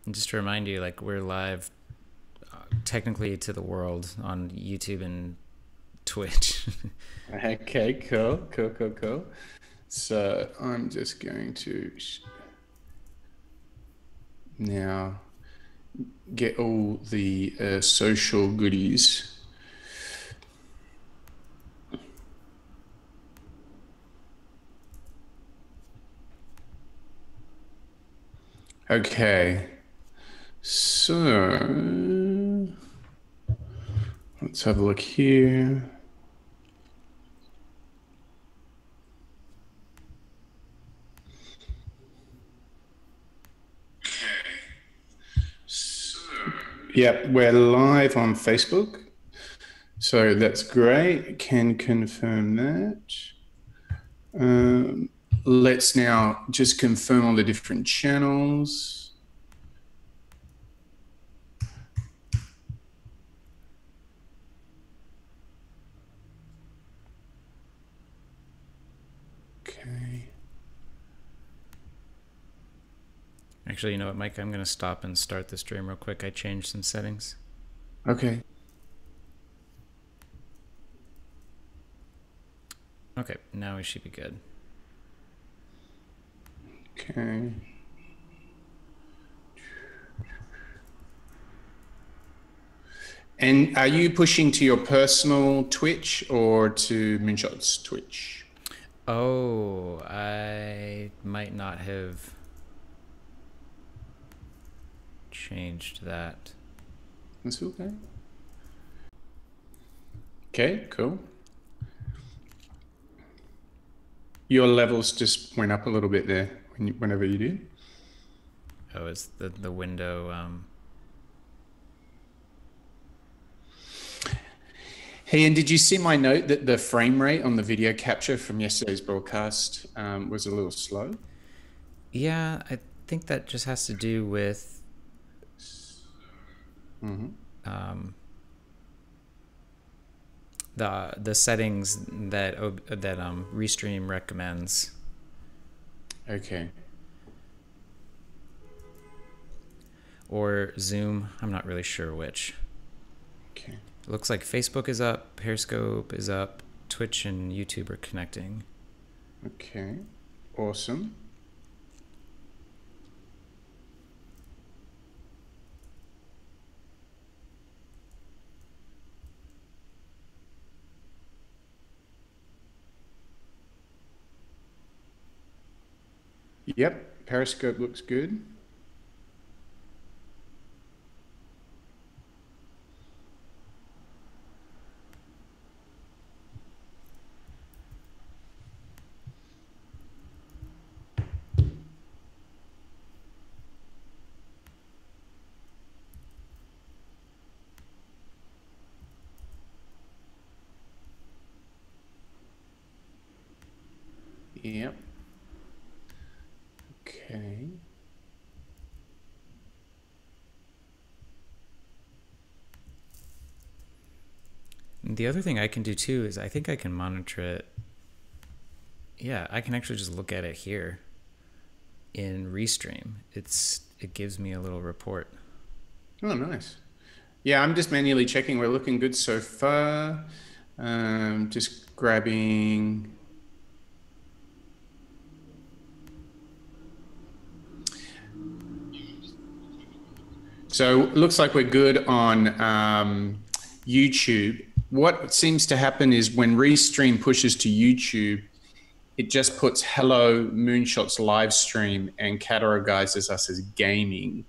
And just to remind you, like we're live technically to the world on YouTube and Twitch. Okay, cool. So I'm just going to now get all the social goodies. Okay, so let's have a look here. Yep, we're live on Facebook. So that's great. Can confirm that. Let's now just confirm all the different channels. Okay. Actually, you know what, Mike? I'm going to stop and start the stream real quick. I changed some settings. Okay. Okay, now we should be good. Okay. And are you pushing to your personal Twitch or to Moonshot's Twitch? Oh, I might not have changed that. That's okay. Okay, cool. Your levels just went up a little bit there whenever you did. Oh, it's the window. Hey, and did you see my note that the frame rate on the video capture from yesterday's broadcast was a little slow? Yeah, I think that just has to do with the settings that Restream recommends. Okay. Or Zoom. I'm not really sure which. Okay. It looks like Facebook is up, Periscope is up, Twitch and YouTube are connecting. Okay. Awesome. Yep, Periscope looks good. Yep. Okay. The other thing I can do too is I think I can monitor it. Yeah, I can actually just look at it here in Restream. It gives me a little report. Oh, nice. Yeah, I'm just manually checking. We're looking good so far. Just grabbing. So looks like we're good on YouTube. What seems to happen is when Restream pushes to YouTube, it just puts hello Moonshots live stream and categorizes us as gaming.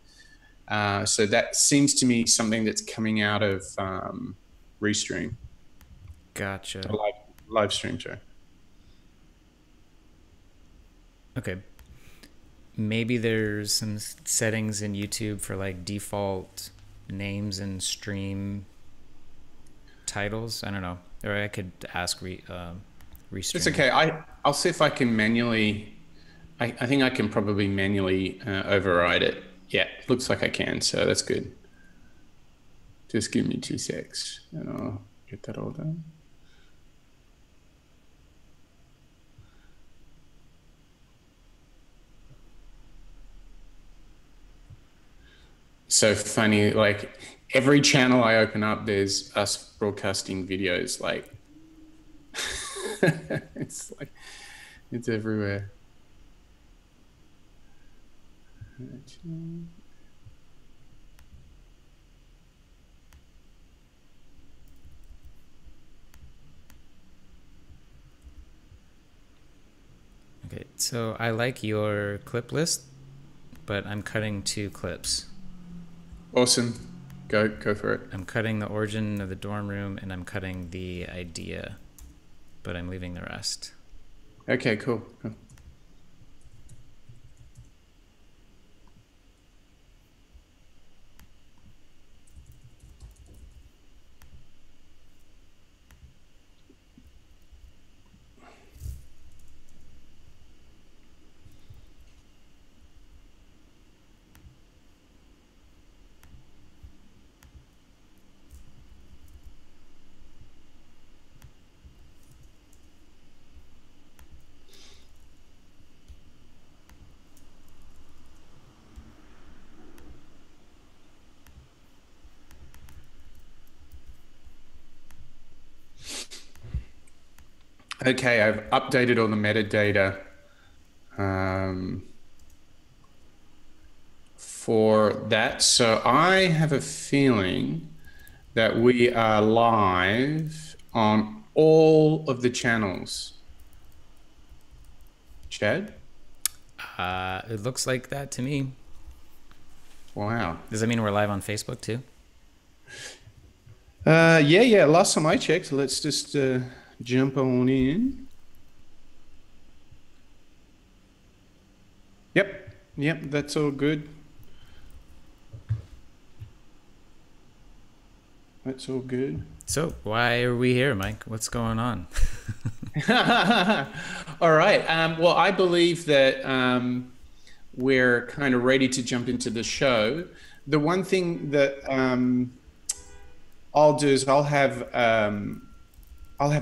So that seems to me something that's coming out of Restream. Gotcha. Live stream, sorry. Okay. Maybe there's some settings in YouTube for like default names and stream titles. I don't know. Or I could ask Restream. It's okay. I'll see if I can manually. I think I can probably manually override it. Yeah, looks like I can. So that's good. Just give me 2 secs, and I'll get that all done. so funny. Like every channel I open up, there's us broadcasting videos. Like it's like it's everywhere. Okay, so I like your clip list, but I'm cutting 2 clips. Awesome. Go for it. I'm cutting the origin of the dorm room and I'm cutting the idea, but I'm leaving the rest. Okay, cool. Okay, I've updated all the metadata for that. So I have a feeling that we are live on all of the channels. Chad? It looks like that to me. Wow. Does that mean we're live on Facebook too? Yeah. Last time I checked, let's just jump on in. Yep, that's all good. That's all good. So why are we here, Mike? What's going on? All right. Well, I believe that we're kind of ready to jump into the show. The one thing that I'll do is I'll have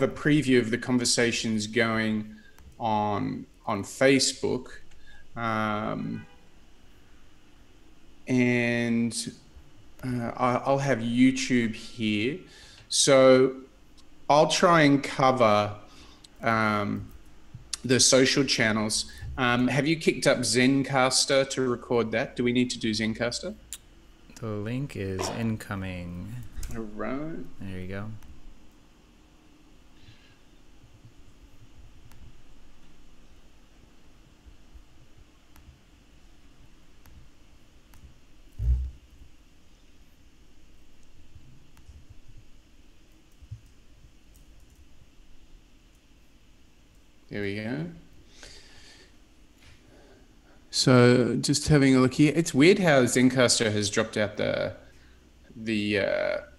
a preview of the conversations going on Facebook, and I'll have YouTube here. So I'll try and cover the social channels. Have you kicked up Zencaster to record that? Do we need to do Zencaster? The link is incoming. All right. There you go. There we go. So just having a look here. It's weird how Zencaster has dropped out the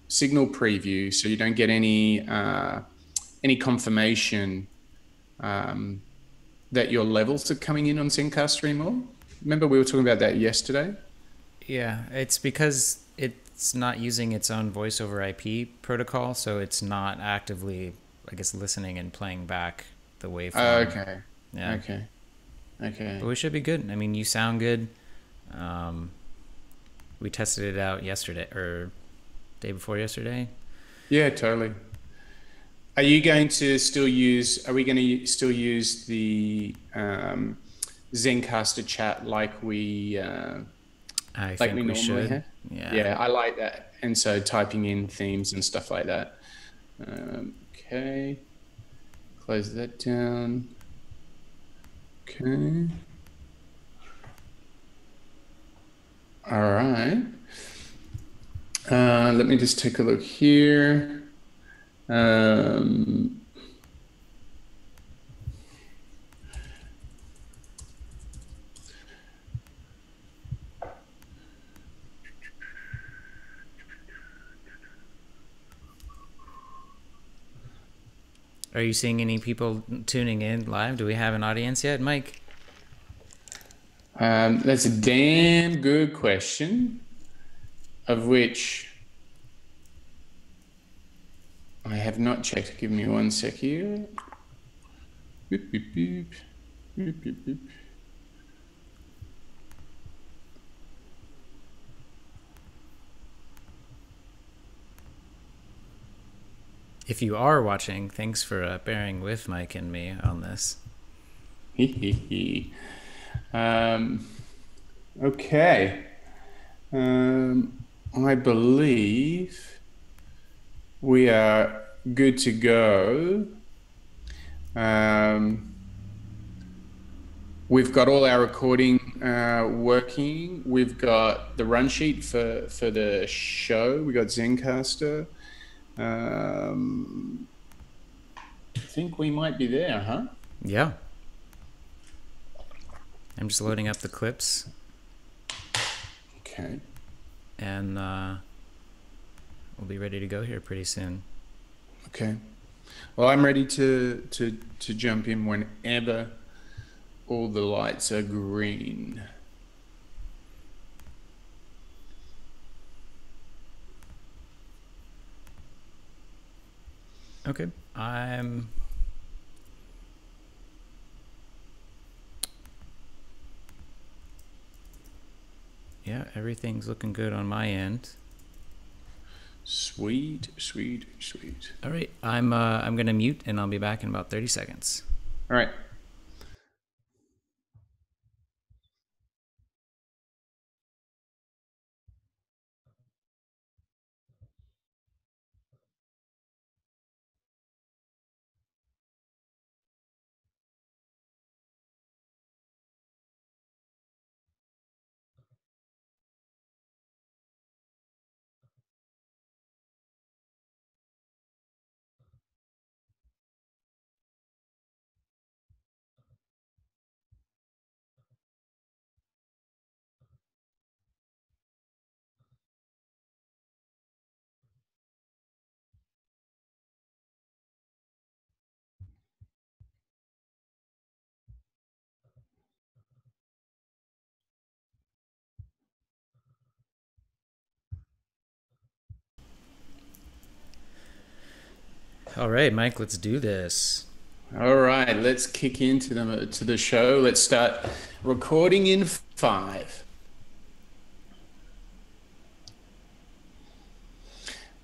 signal preview, so you don't get any confirmation that your levels are coming in on Zencaster anymore. Remember we were talking about that yesterday? Yeah, it's because it's not using its own voice over IP protocol, so it's not actively, I guess, listening and playing back the waveform. Okay. Yeah. Okay. But we should be good. I mean, you sound good. We tested it out yesterday or day before yesterday. Yeah, totally. Are we going to still use the Zencaster chat like we I think we normally should. have? Yeah, I like that. And so typing in themes and stuff like that. Okay. Close that down. Okay. All right. Let me just take a look here. Are you seeing any people tuning in live? Do we have an audience yet, Mike? That's a damn good question, of which I have not checked. Give me one sec here. Beep, beep, beep. Beep, beep, beep. If you are watching, thanks for bearing with Mike and me on this. um, okay. I believe we are good to go. Um, we've got all our recording working. We've got the run sheet for the show. We got Zencaster. I think we might be there, huh? Yeah, I'm just loading up the clips, Okay. and we'll be ready to go here pretty soon. Okay. Well, I'm ready to jump in whenever all the lights are green. Okay, I'm. Yeah, everything's looking good on my end. Sweet, sweet, sweet. All right, I'm gonna mute, and I'll be back in about 30 seconds. All right. All right, Mike, let's do this. All right. Let's kick into the show. Let's start recording in 5.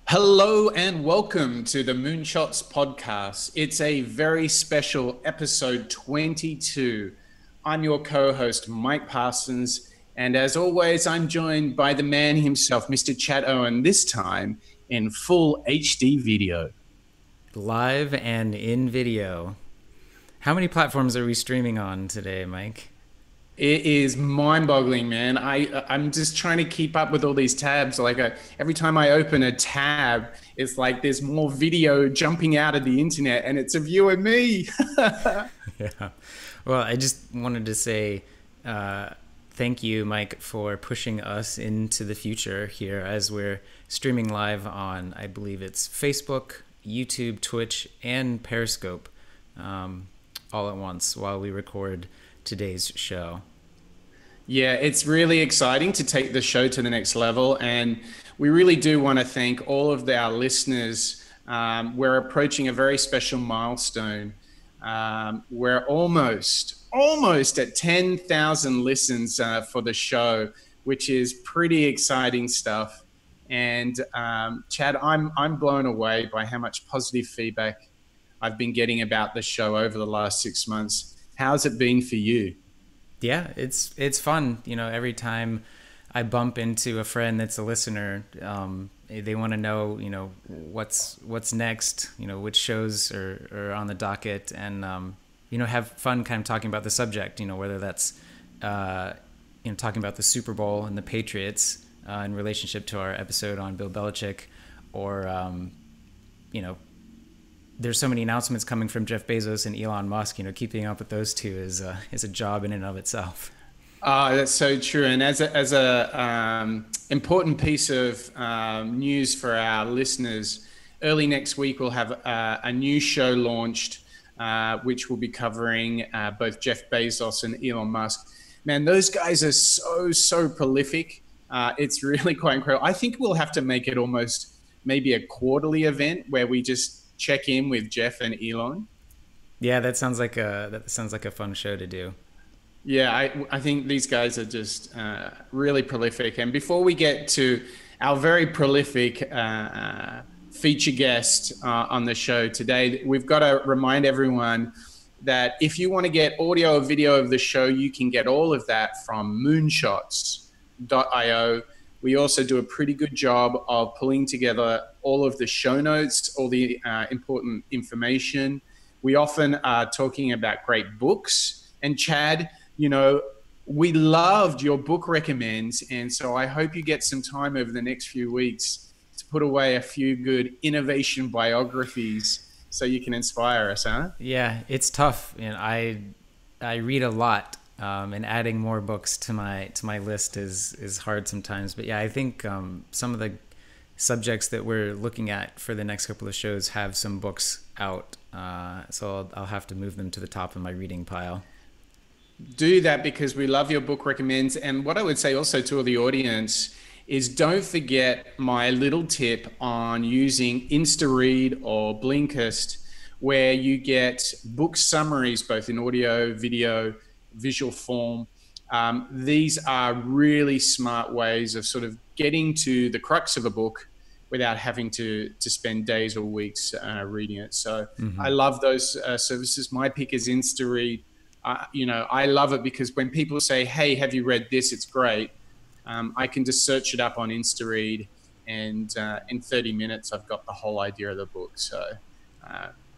Hello and welcome to the Moonshots podcast. It's a very special episode 22. I'm your co-host, Mike Parsons, and as always, I'm joined by the man himself, Mr. Chad Owen, this time in full HD video. Live and in video. How many platforms are we streaming on today, Mike? It is mind-boggling, man. I'm just trying to keep up with all these tabs. Every time I open a tab, it's like there's more video jumping out of the internet, and it's of you and me. Yeah. Well, I just wanted to say thank you, Mike, for pushing us into the future here as we're streaming live on, I believe it's Facebook, YouTube, Twitch, and Periscope all at once while we record today's show. Yeah, it's really exciting to take the show to the next level. And we really do want to thank all of our listeners. We're approaching a very special milestone. We're almost at 10,000 listens for the show, which is pretty exciting stuff. And Chad, I'm blown away by how much positive feedback I've been getting about the show over the last 6 months. How's it been for you? Yeah, it's fun. You know, every time I bump into a friend that's a listener, they want to know, you know, what's next, you know, which shows are on the docket, and you know, have fun kind of talking about the subject. You know, whether that's talking about the Super Bowl and the Patriots in relationship to our episode on Bill Belichick, or you know, there's so many announcements coming from Jeff Bezos and Elon Musk. You know, keeping up with those two is a job in and of itself. That's so true. And as a important piece of news for our listeners, early next week we'll have a new show launched, which will be covering both Jeff Bezos and Elon Musk. Man, those guys are so prolific. It's really quite incredible. I think we'll have to make it almost maybe a quarterly event where we just check in with Jeff and Elon. Yeah, that sounds like a fun show to do. Yeah, I think these guys are just really prolific. And before we get to our very prolific feature guest on the show today. We've got to remind everyone that if you want to get audio or video of the show, you can get all of that from moonshots.io. We also do a pretty good job of pulling together all of the show notes, all the important information. We often are talking about great books. And Chad, we loved your book recommends. And so I hope you get some time over the next few weeks to put away a few good innovation biographies so you can inspire us, huh? Yeah, it's tough, and I read a lot, and adding more books to my list is hard sometimes. But yeah, I think some of the subjects that we're looking at for the next couple of shows have some books out, so I'll have to move them to the top of my reading pile. Do that because we love your book recommends. And what I would say also to the audience is don't forget my little tip on using InstaRead or Blinkist, where you get book summaries, both in audio, video, visual form. These are really smart ways of sort of getting to the crux of a book without having to spend days or weeks reading it. So I love those services. My pick is InstaRead. I love it because when people say, "Hey, have you read this? It's great." I can just search it up on InstaRead, and in 30 minutes, I've got the whole idea of the book. So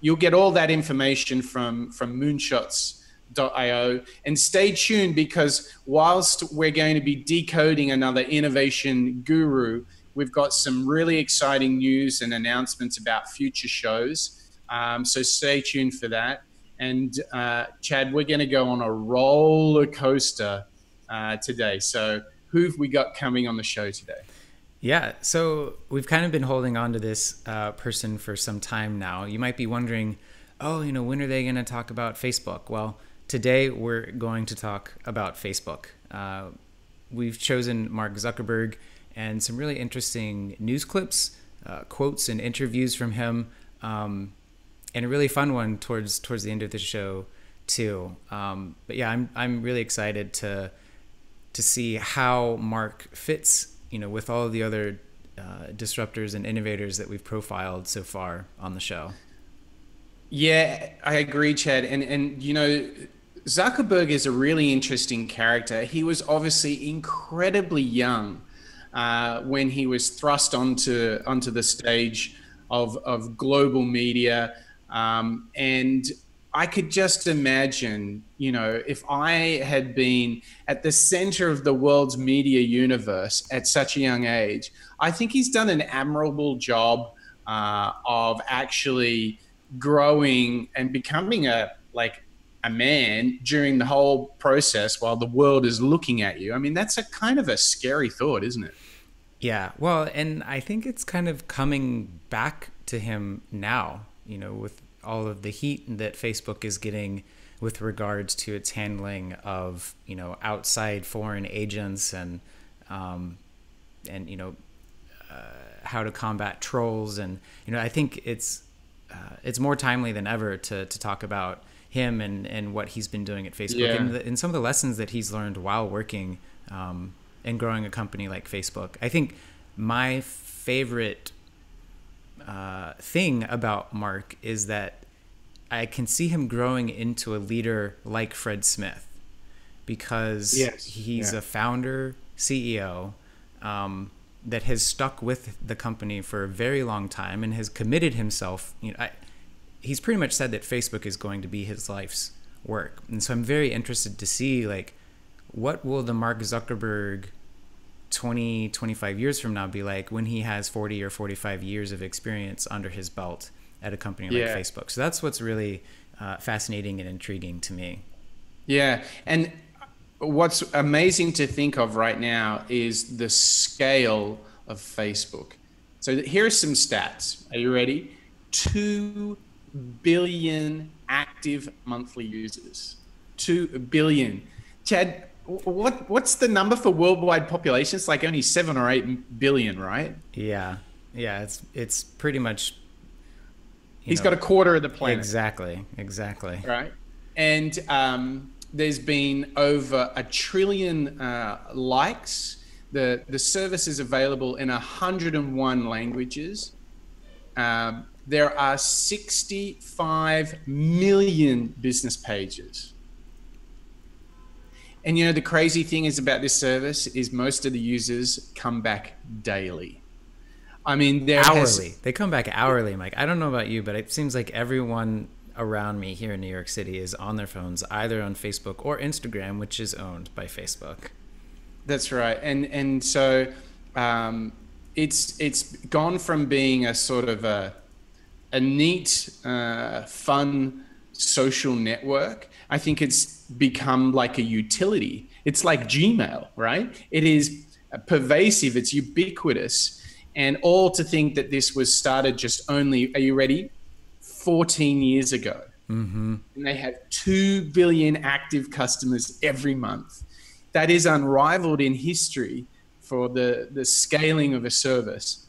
you'll get all that information from moonshots.io. And stay tuned because whilst we're going to be decoding another innovation guru, we've got some really exciting news and announcements about future shows. So stay tuned for that. And Chad, we're going to go on a roller coaster today. So who've we got coming on the show today? Yeah, so we've kind of been holding on to this person for some time now. You might be wondering, oh, when are they going to talk about Facebook? Well, today we're going to talk about Facebook. We've chosen Mark Zuckerberg and some really interesting news clips, quotes and interviews from him, and a really fun one towards the end of the show too. But yeah, I'm really excited to see how Mark fits, with all of the other disruptors and innovators that we've profiled so far on the show. Yeah, I agree, Chad. And Zuckerberg is a really interesting character. He was obviously incredibly young when he was thrust onto the stage of global media. And I could just imagine, if I had been at the center of the world's media universe at such a young age. I think he's done an admirable job of actually growing and becoming a man during the whole process while the world is looking at you. I mean, that's a kind of a scary thought, isn't it? Yeah, well, and I think it's kind of coming back to him now, with all of the heat that Facebook is getting with regards to its handling of, outside foreign agents and how to combat trolls. And, I think it's more timely than ever to talk about him and what he's been doing at Facebook, and some of the lessons that he's learned while working and growing a company like Facebook. I think my favorite thing about Mark is that I can see him growing into a leader like Fred Smith, because he's a founder, CEO, that has stuck with the company for a very long time and has committed himself. He's pretty much said that Facebook is going to be his life's work. And so I'm very interested to see, what will the Mark Zuckerberg 25 years from now be like when he has 40 or 45 years of experience under his belt at a company like Facebook. So that's what's really fascinating and intriguing to me. Yeah. And what's amazing to think of right now is the scale of Facebook. So here are some stats. Are you ready? 2 billion active monthly users. 2 billion. Chad, what's the number for worldwide population? It's like only 7 or 8 billion, right? Yeah. It's pretty much. He's got a quarter of the planet. Exactly. Right. And there's been over 1 trillion likes. The service is available in 101 languages. there are 65 million business pages. And the crazy thing is about this service is most of the users come back daily. I mean, Hourly. They come back hourly, Mike. I don't know about you, but it seems like everyone around me here in New York City is on their phones, either on Facebook or Instagram, which is owned by Facebook. That's right. And so it's gone from being a sort of a neat, fun social network. I think it's become like a utility. It's like Gmail, right? It is pervasive. It's ubiquitous. And all to think that this was started just only, are you ready? 14 years ago. Mm-hmm. And they have 2 billion active customers every month. That is unrivaled in history for the scaling of a service.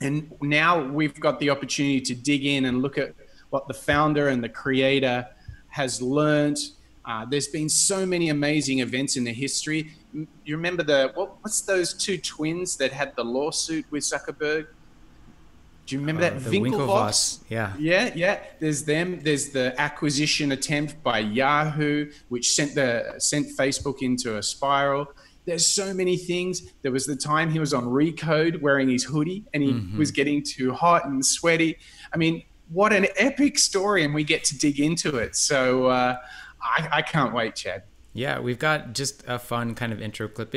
And now we've got the opportunity to dig in and look at what the founder and the creator has learned. There's been so many amazing events in the history. You remember what's those two twins that had the lawsuit with Zuckerberg? Do you remember that? The Winklevoss. Yeah. Yeah. There's them. There's the acquisition attempt by Yahoo, which sent Facebook into a spiral. There's so many things. There was the time he was on Recode wearing his hoodie and he was getting too hot and sweaty. I mean, what an epic story, and we get to dig into it. So I can't wait, Chad. Yeah, we've got just a fun kind of intro clip.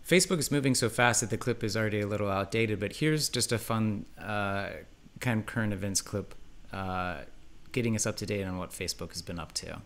Facebook is moving so fast that the clip is already a little outdated, but here's just a fun kind of current events clip getting us up to date on what Facebook has been up to.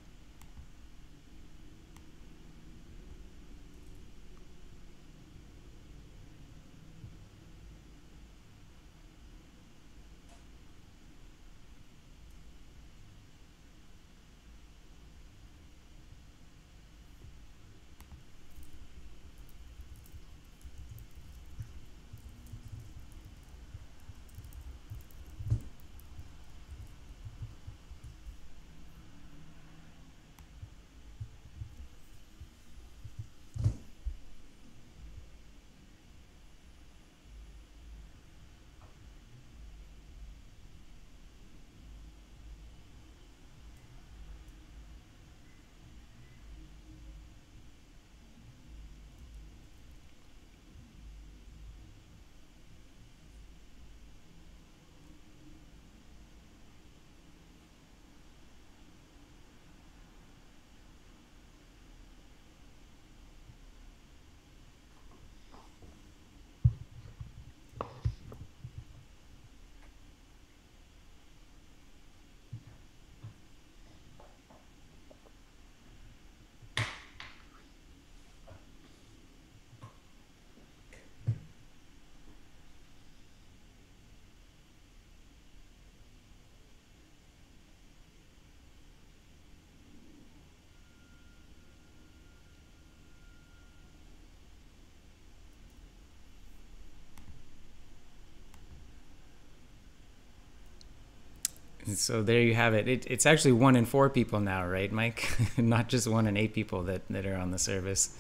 So there you have it. It's actually 1 in 4 people now, right, Mike? Not just 1 in 8 people that are on the service.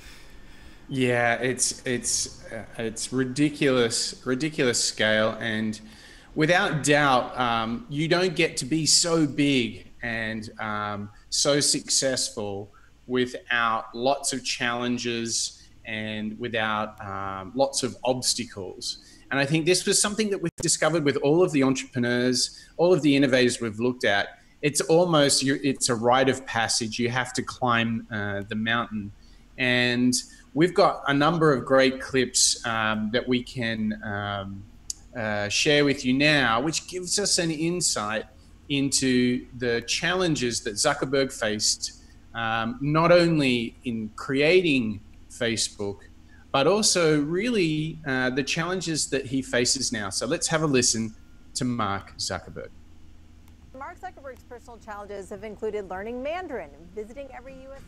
Yeah, it's ridiculous scale, and without doubt, you don't get to be so big and so successful without lots of challenges and without lots of obstacles. And I think this was something that we've discovered with all of the entrepreneurs, all of the innovators we've looked at. It's almost, it's a rite of passage. You have to climb the mountain. And we've got a number of great clips that we can share with you now, which gives us an insight into the challenges that Zuckerberg faced, not only in creating Facebook, but also really the challenges that he faces now. So let's have a listen to Mark Zuckerberg. Mark Zuckerberg's personal challenges have included learning Mandarin, visiting every U.S.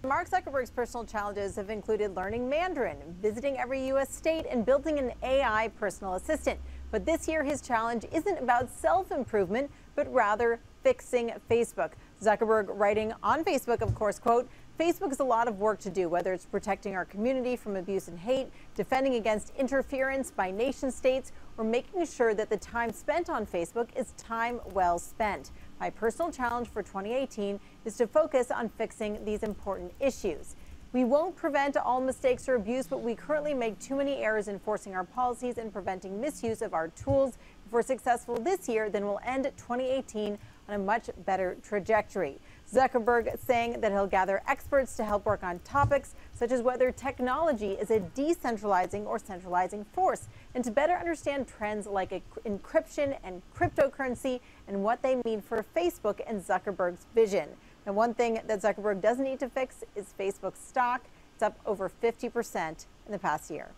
Mark Zuckerberg's personal challenges have included learning Mandarin, visiting every U.S. state, and building an AI personal assistant. But this year, his challenge isn't about self-improvement, but rather fixing Facebook. Zuckerberg writing on Facebook, of course, quote, Facebook has a lot of work to do, whether it's protecting our community from abuse and hate, defending against interference by nation states, or making sure that the time spent on Facebook is time well spent. My personal challenge for 2018 is to focus on fixing these important issues. We won't prevent all mistakes or abuse, but we currently make too many errors enforcing our policies and preventing misuse of our tools. If we're successful this year, then we'll end 2018 on a much better trajectory. Zuckerberg saying that he'll gather experts to help work on topics such as whether technology is a decentralizing or centralizing force, and to better understand trends like encryption and cryptocurrency and what they mean for Facebook and Zuckerberg's vision. And one thing that Zuckerberg doesn't need to fix is Facebook's stock. It's up over 50% in the past year.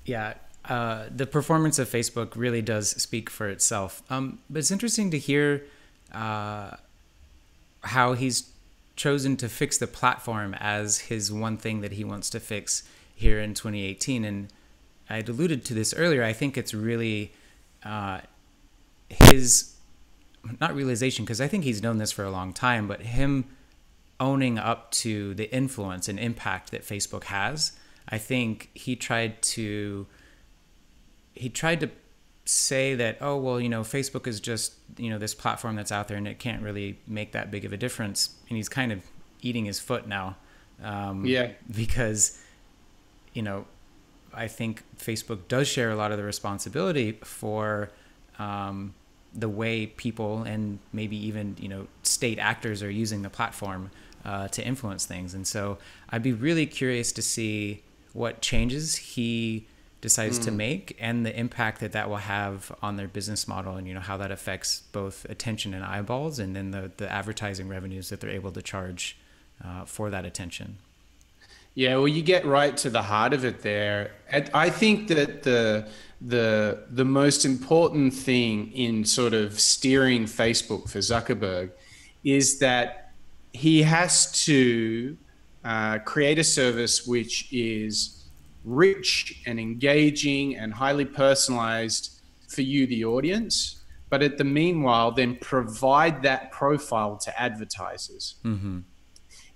Yeah, the performance of Facebook really does speak for itself. But it's interesting to hear how he's chosen to fix the platform as his one thing that he wants to fix here in 2018. And I'd alluded to this earlier. I think it's really his, not realization, because I think he's known this for a long time, but him owning up to the influence and impact that Facebook has. I think he tried to say that, oh, well, Facebook is just, this platform that's out there and it can't really make that big of a difference. And he's kind of eating his foot now. Because, I think Facebook does share a lot of the responsibility for the way people and maybe even, state actors are using the platform to influence things. And so I'd be really curious to see what changes he decides to make and the impact that will have on their business model, and how that affects both attention and eyeballs, and then the advertising revenues that they're able to charge for that attention. Yeah, well, you get right to the heart of it there. I think that the most important thing in sort of steering Facebook for Zuckerberg is that he has to create a service which is rich and engaging and highly personalized for you, the audience, but at the meanwhile, then provide that profile to advertisers. Mm-hmm.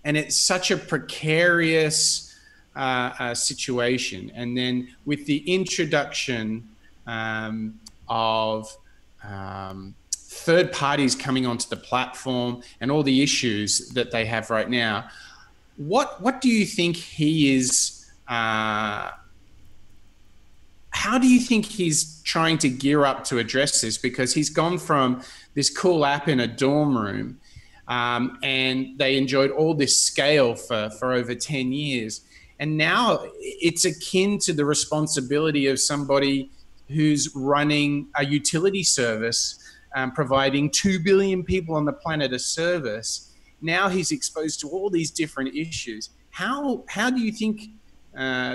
And it's such a precarious situation. And then with the introduction of third parties coming onto the platform and all the issues that they have right now, what do you think he is? How do you think he's trying to gear up to address this? Because he's gone from this cool app in a dorm room, and they enjoyed all this scale for over 10 years. And now it's akin to the responsibility of somebody who's running a utility service, providing 2 billion people on the planet a service. Now he's exposed to all these different issues. How do you think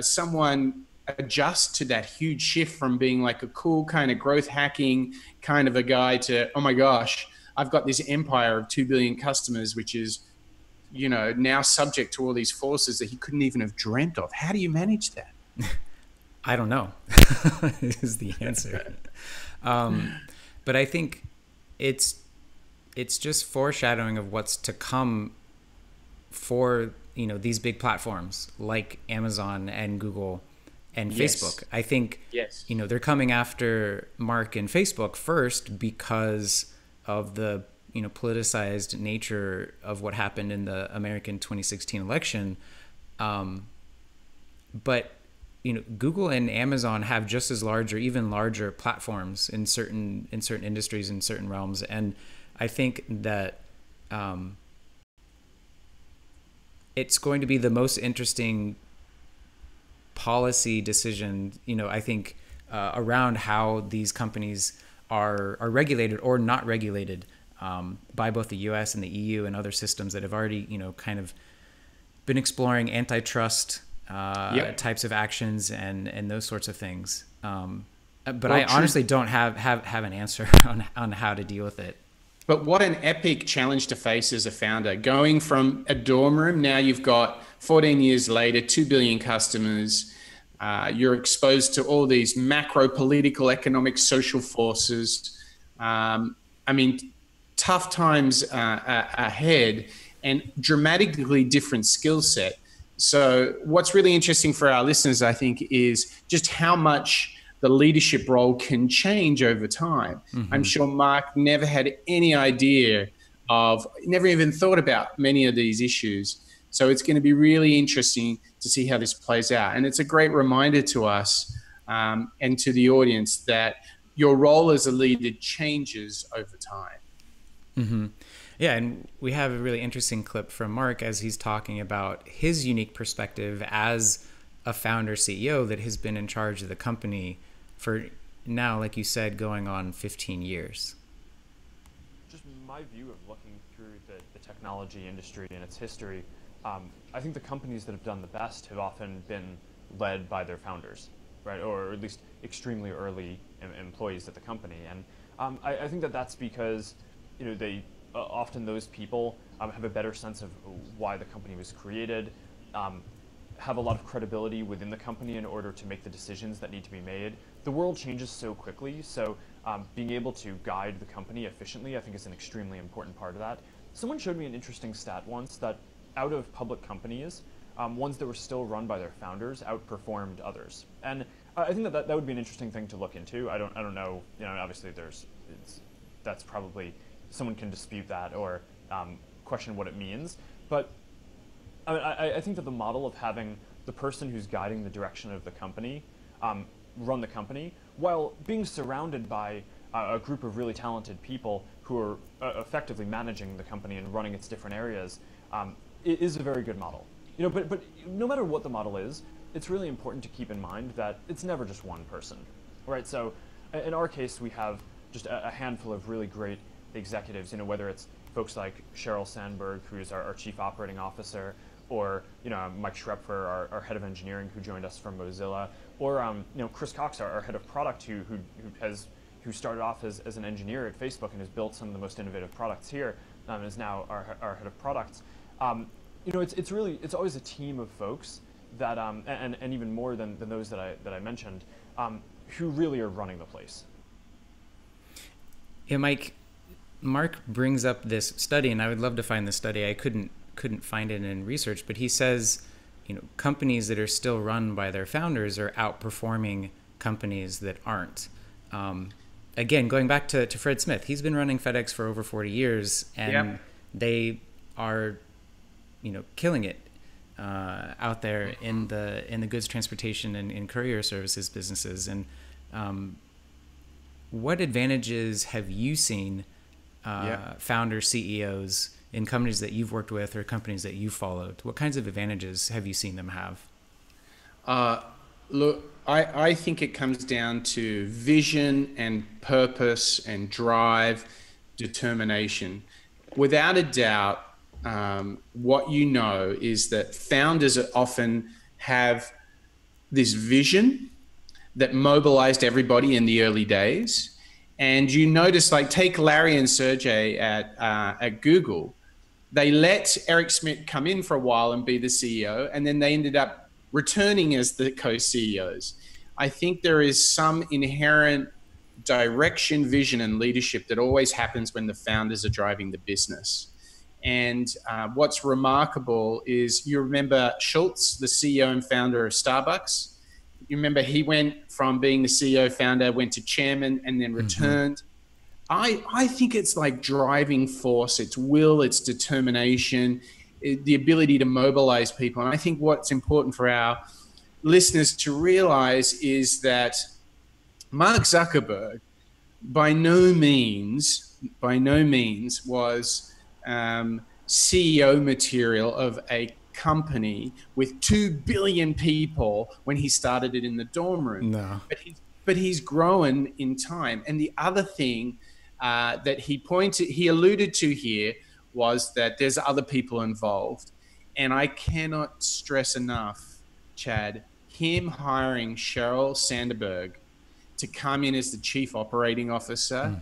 someone adjust to that huge shift from being like a cool kind of growth hacking kind of a guy to, oh my gosh, I've got this empire of 2 billion customers, which is, now subject to all these forces that he couldn't even have dreamt of? How do you manage that? I don't know is the answer. But I think it's just foreshadowing of what's to come for these big platforms like Amazon and Google and Facebook. I think they're coming after Mark and Facebook first because of the politicized nature of what happened in the American 2016 election. But Google and Amazon have just as large or even larger platforms in certain industries, in certain realms, and I think that it's going to be the most interesting policy decision, I think, around how these companies are regulated or not regulated by both the US and the EU and other systems that have already, kind of been exploring antitrust types of actions and those sorts of things. But I honestly don't have an answer on how to deal with it. But what an epic challenge to face as a founder. Going from a dorm room, now you've got 14 years later, 2 billion customers. You're exposed to all these macro political, economic, social forces. Tough times ahead. and dramatically different skill set. So what's really interesting for our listeners, I think, is just how much the leadership role can change over time. I'm sure Mark never had any idea of, never even thought about many of these issues. So it's going to be really interesting to see how this plays out. And it's a great reminder to us and to the audience that your role as a leader changes over time. Yeah, and we have a really interesting clip from Mark as he's talking about his unique perspective as a founder CEO that has been in charge of the company for now, like you said, going on 15 years. Just my view of looking through the technology industry and its history, I think the companies that have done the best have often been led by their founders, right? Or at least extremely early employees at the company. And I think that that's because, they often those people have a better sense of why the company was created, have a lot of credibility within the company in order to make the decisions that need to be made. The world changes so quickly, so being able to guide the company efficiently, I think, is an extremely important part of that. Someone showed me an interesting stat once that out of public companies, ones that were still run by their founders outperformed others. And I think that would be an interesting thing to look into. I don't know, obviously that's probably, someone can dispute that or question what it means. But I think that the model of having the person who's guiding the direction of the company run the company while being surrounded by a group of really talented people who are effectively managing the company and running its different areas is a very good model. But no matter what the model is, it's really important to keep in mind that it's never just one person, right? So in our case, we have just a handful of really great executives, whether it's folks like Sheryl Sandberg, who's our chief operating officer, or Mike Schrepfer, our head of engineering, who joined us from Mozilla, or Chris Cox, our head of product, who started off as an engineer at Facebook and has built some of the most innovative products here, and is now our head of products. It's always a team of folks that and even more than those that I mentioned, who really are running the place. Yeah, Mark brings up this study, and I would love to find the study. I couldn't find it in research, but he says, companies that are still run by their founders are outperforming companies that aren't. Again, going back to Fred Smith, he's been running FedEx for over 40 years, and they are, killing it out there in the goods transportation and in courier services businesses. And what advantages have you seen founder CEOs in companies that you've worked with or companies that you've followed? What kinds of advantages have you seen them have? Look, I think it comes down to vision and purpose and drive, determination. Without a doubt, what is that founders often have this vision that mobilized everybody in the early days. And you notice, like, take Larry and Sergey at Google. They let Eric Schmidt come in for a while and be the CEO, and then they ended up returning as the co-CEOs. I think there is some inherent direction, vision, and leadership that always happens when the founders are driving the business. And what's remarkable is, you remember Schultz, the CEO and founder of Starbucks? You remember he went from being the CEO founder, went to chairman, and then returned. I think it's like driving force, it's will, it's determination, the ability to mobilize people. And I think what's important for our listeners to realize is that Mark Zuckerberg by no means was CEO material of a company with 2 billion people when he started it in the dorm room. No. But he's grown in time. And the other thing that he alluded to here was that there's other people involved. And I cannot stress enough, Chad, him hiring Sheryl Sandberg to come in as the chief operating officer,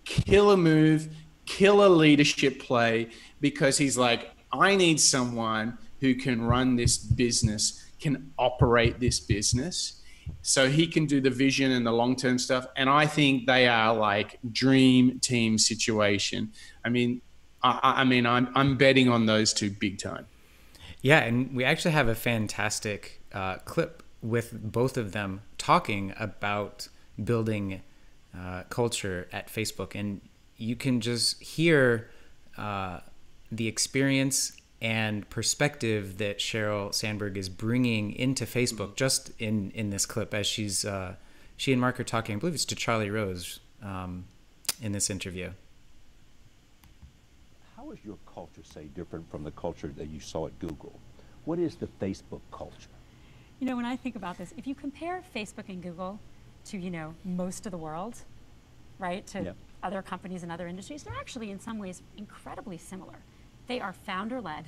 kill a move, kill a leadership play, because he's like, I need someone who can run this business, can operate this business, so he can do the vision and the long-term stuff. And I think they are like dream team situation. I mean, I mean, I'm betting on those two big time. Yeah, and we actually have a fantastic clip with both of them talking about building culture at Facebook, and you can just hear the experience and perspective that Sheryl Sandberg is bringing into Facebook just in this clip as she and Mark are talking. I believe it's to Charlie Rose in this interview. How is your culture, say, different from the culture that you saw at Google? What is the Facebook culture? You know, when I think about this, if you compare Facebook and Google to, you know, most of the world, right, to other companies and other industries, they're actually in some ways incredibly similar. They are founder-led,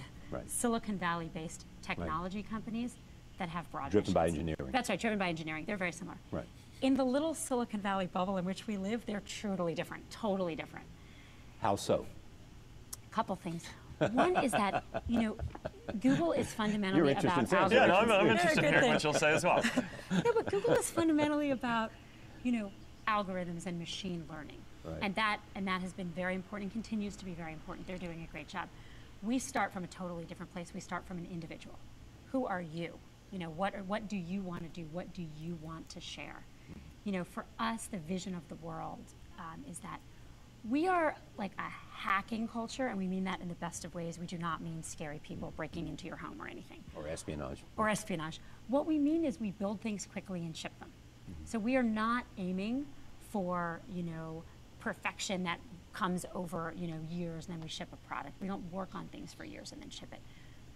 Silicon Valley-based technology companies that have broad Driven by missions. engineering. That's right, driven by engineering. They're very similar. Right. In the little Silicon Valley bubble in which we live, they're totally different, totally different. How so? Couple things. One is that, you know, Google is fundamentally about algorithms. Yeah, no, I'm interested in hearing what you'll say as well. No, but Google is fundamentally about, you know, algorithms and machine learning. Right. And that has been very important, continues to be very important. They're doing a great job. We start from a totally different place. We start from an individual. Who are you? You know, what do you want to do? What do you want to share? You know, for us, the vision of the world is that we are like a hacking culture, and we mean that in the best of ways. We do not mean scary people breaking into your home or anything. Or espionage. Or espionage. What we mean is we build things quickly and ship them. So we are not aiming for, you know, perfection that comes over, you know, years and then we ship a product. We don't work on things for years and then ship it.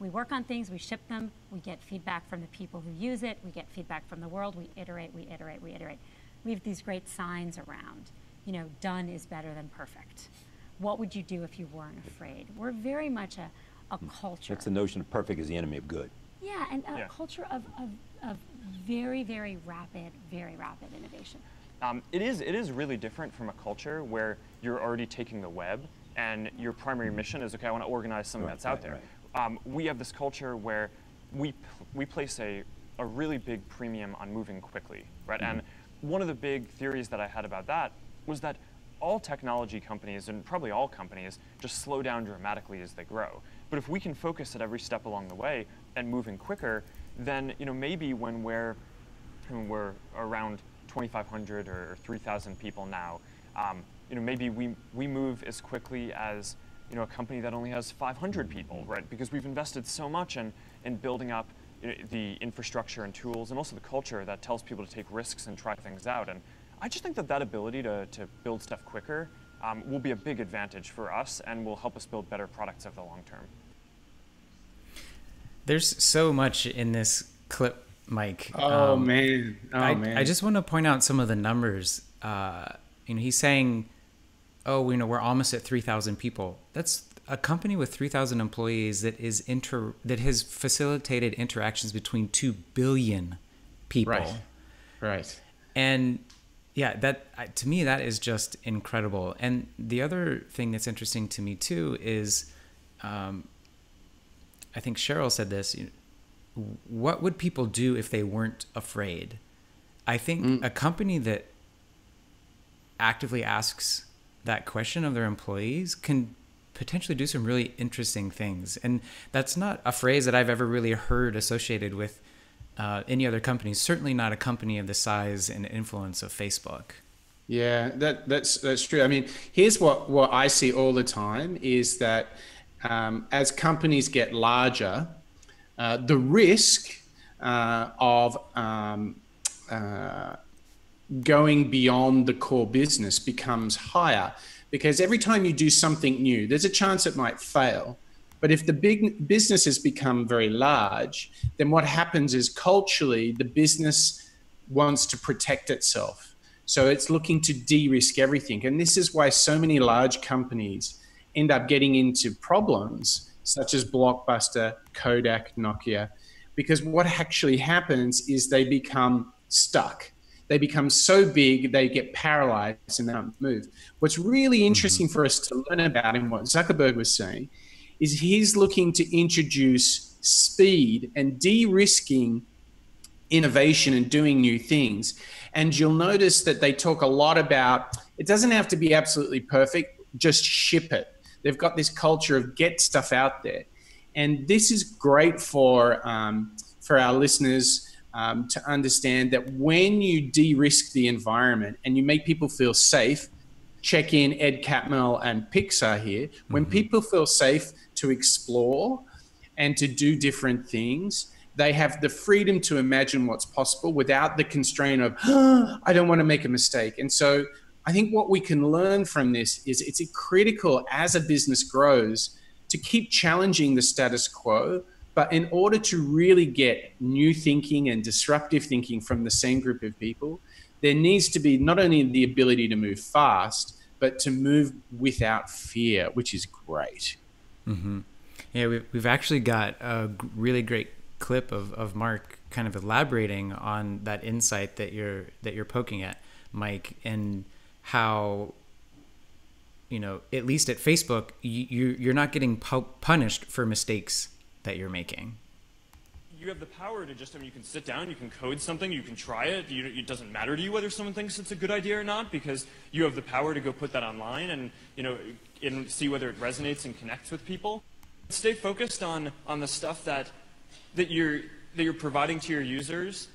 We work on things, we ship them, we get feedback from the people who use it, we get feedback from the world, we iterate, we iterate, we iterate. We have these great signs around. You know, done is better than perfect. What would you do if you weren't afraid? We're very much a culture. It's the notion of perfect is the enemy of good. Yeah, and a culture of very, very rapid innovation. It is really different from a culture where you're already taking the web and your primary mission is, okay, I want to organize something that's out there. We have this culture where we place a really big premium on moving quickly, right? And one of the big theories that I had about that was that all technology companies, and probably all companies, just slow down dramatically as they grow. But if we can focus at every step along the way and moving quicker, then, you know, maybe when we're around 2,500 or 3,000 people now, you know, maybe we move as quickly as, you know, a company that only has 500 people, right? Because we've invested so much in building up, you know, the infrastructure and tools, and also the culture that tells people to take risks and try things out. And I just think that ability to build stuff quicker will be a big advantage for us and will help us build better products over the long term. There's so much in this clip, Mike. Man. I just want to point out some of the numbers. You know, he's saying, oh, you know, we're almost at 3,000 people. That's a company with 3,000 employees that has facilitated interactions between 2 billion people. Right. And yeah, that to me, that is just incredible. And the other thing that's interesting to me too is, I think Sheryl said this, you know, what would people do if they weren't afraid? I think a company that actively asks that question of their employees can potentially do some really interesting things. And that's not a phrase that I've ever really heard associated with any other company, certainly not a company of the size and influence of Facebook. Yeah, that's true. I mean, here's what I see all the time is that as companies get larger, the risk of going beyond the core business becomes higher, because every time you do something new, there's a chance it might fail. But if the big businesses become very large, then what happens is culturally, the business wants to protect itself. So it's looking to de-risk everything. And this is why so many large companies end up getting into problems, such as Blockbuster, Kodak, Nokia, because what actually happens is they become stuck. They become so big, they get paralyzed and they don't move. What's really interesting for us to learn about, and what Zuckerberg was saying, is he's looking to introduce speed and de-risking innovation and doing new things. And you'll notice that they talk a lot about, it doesn't have to be absolutely perfect, just ship it. They've got this culture of get stuff out there. And this is great for our listeners to understand that when you de-risk the environment and you make people feel safe, check in Ed Catmull and Pixar here, when people feel safe to explore and to do different things, they have the freedom to imagine what's possible without the constraint of, I don't want to make a mistake. And so I think what we can learn from this is it's critical as a business grows to keep challenging the status quo. But in order to really get new thinking and disruptive thinking from the same group of people, there needs to be not only the ability to move fast, but to move without fear, which is great. Mm-hmm. Yeah, we've actually got a really great clip of Mark kind of elaborating on that insight that you're poking at, Mike, and how, you know, at least at Facebook, you're not getting punished for mistakes that you're making. You have the power to just, I mean, you can sit down, you can code something, you can try it. It doesn't matter to you whether someone thinks it's a good idea or not, because you have the power to go put that online and, you know, and see whether it resonates and connects with people. Stay focused on the stuff that you're providing to your users.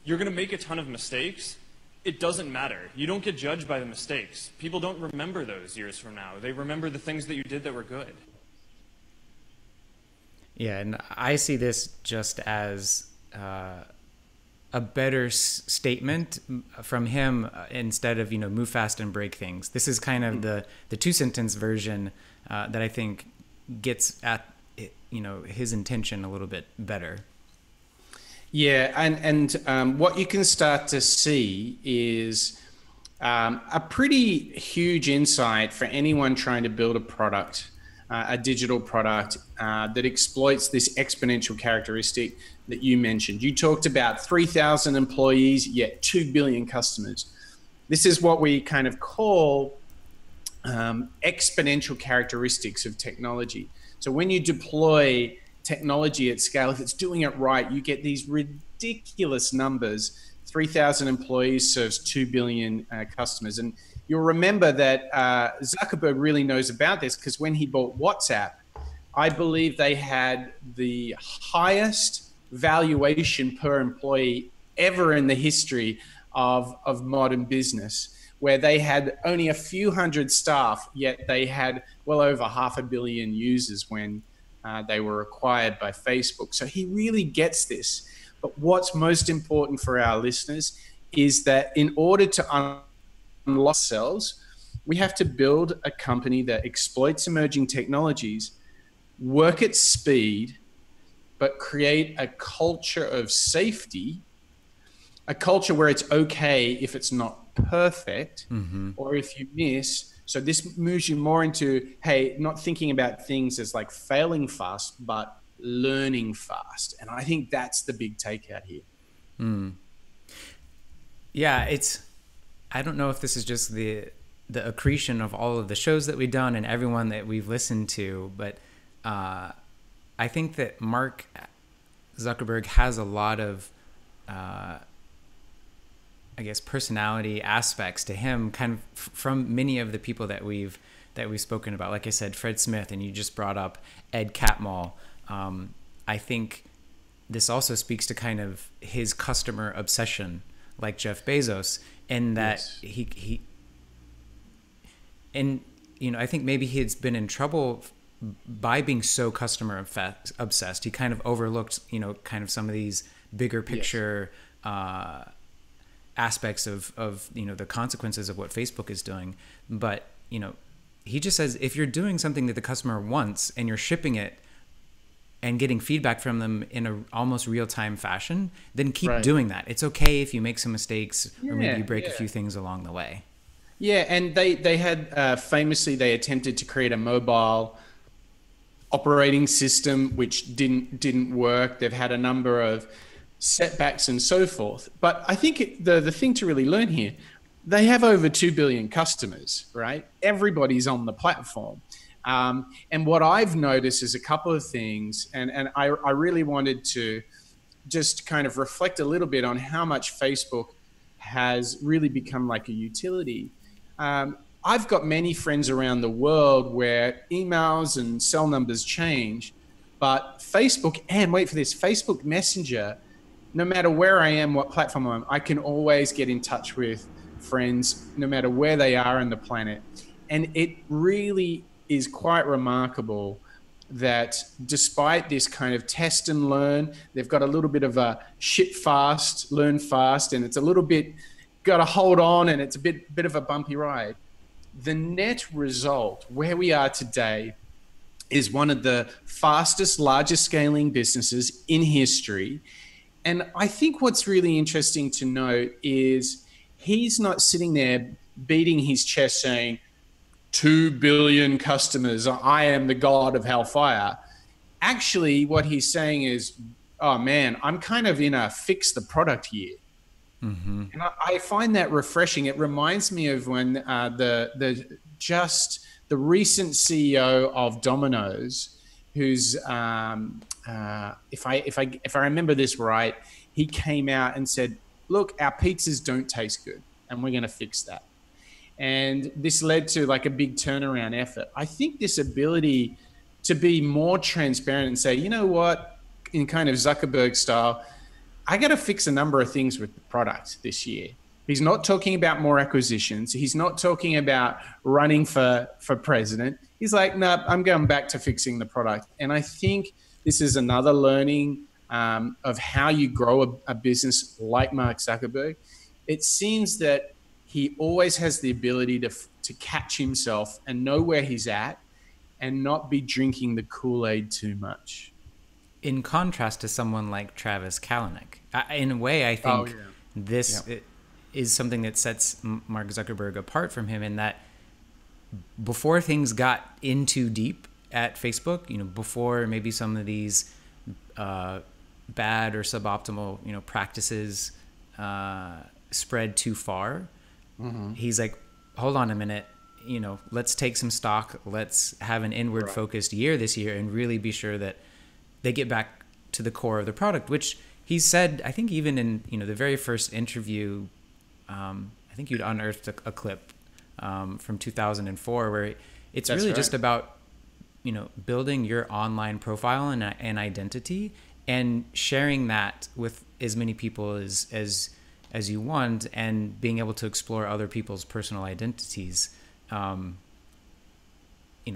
You're going to make a ton of mistakes. It doesn't matter. You don't get judged by the mistakes. People don't remember those years from now. They remember the things that you did that were good. Yeah, and I see this just as a better statement from him instead of, you know, move fast and break things. This is kind of the two-sentence version that I think gets at, you know, his intention a little bit better. Yeah, and what you can start to see is a pretty huge insight for anyone trying to build a product, a digital product that exploits this exponential characteristic that you mentioned. You talked about 3,000 employees, yet 2 billion customers. This is what we kind of call exponential characteristics of technology. So when you deploy technology at scale, if it's doing it right, you get these ridiculous numbers. 3,000 employees serves 2 billion customers. And you'll remember that Zuckerberg really knows about this, because when he bought WhatsApp, I believe they had the highest valuation per employee ever in the history of modern business, where they had only a few hundred staff, yet they had well over 500 million users when they were acquired by Facebook. So he really gets this. But what's most important for our listeners is that in order to unlock ourselves, we have to build a company that exploits emerging technologies, work at speed, but create a culture of safety, a culture where it's okay if it's not perfect, or if you miss. So this moves you more into, hey, not thinking about things as like failing fast, but learning fast. And I think that's the big takeout here. Yeah, I don't know if this is just the accretion of all of the shows that we've done and everyone that we've listened to, but I think that Mark Zuckerberg has a lot of I guess personality aspects to him, kind of from many of the people that we've spoken about. Like I said, Fred Smith, and you just brought up Ed Catmull. I think this also speaks to kind of his customer obsession, like Jeff Bezos, in that he and you know, I think maybe he's been in trouble by being so customer obsessed. He kind of overlooked, you know, kind of some of these bigger picture aspects of you know, the consequences of what Facebook is doing. But you know, he just says, if you're doing something that the customer wants and you're shipping it and getting feedback from them in a almost real-time fashion, then keep doing that. It's okay if you make some mistakes or maybe you break a few things along the way. Yeah, and they had famously, they attempted to create a mobile operating system which didn't work. They've had a number of setbacks and so forth. But I think the thing to really learn here, they have over 2 billion customers, right? Everybody's on the platform. And what I've noticed is a couple of things, and I really wanted to just kind of reflect a little bit on how much Facebook has really become like a utility. I've got many friends around the world where emails and cell numbers change, but Facebook, and wait for this, Facebook Messenger, no matter where I am, what platform I'm on, I can always get in touch with friends, no matter where they are on the planet. And it really is quite remarkable that despite this kind of test and learn, they've got a little bit of a ship fast, learn fast, and it's a little bit got to hold on, and it's a bit of a bumpy ride. The net result, where we are today, is one of the fastest, largest scaling businesses in history. And I think what's really interesting to note is he's not sitting there beating his chest saying, 2 billion customers, I am the god of hellfire. Actually, what he's saying is, oh man, I'm kind of in a fix the product year. Mm-hmm. And I find that refreshing. It reminds me of when the recent CEO of Domino's, who's if I remember this right, he came out and said, "Look, our pizzas don't taste good, and we're going to fix that." And this led to like a big turnaround effort. I think this ability to be more transparent and say, you know what, in kind of Zuckerberg style, I got to fix a number of things with the product this year. He's not talking about more acquisitions. He's not talking about running for president. He's like, no, I'm going back to fixing the product. And I think this is another learning of how you grow a business like Mark Zuckerberg. It seems that he always has the ability to catch himself and know where he's at and not be drinking the Kool-Aid too much. In contrast to someone like Travis Kalanick, in a way, I think this is something that sets Mark Zuckerberg apart from him, in that before things got in too deep at Facebook, before maybe some of these bad or suboptimal, practices spread too far, he's like, hold on a minute, let's take some stock. Let's have an inward focused year this year and really be sure that they get back to the core of the product, which he said, I think even in, the very first interview, I think you'd unearthed a clip from 2004 where it's really just about, building your online profile and identity and sharing that with as many people as you want, and being able to explore other people's personal identities.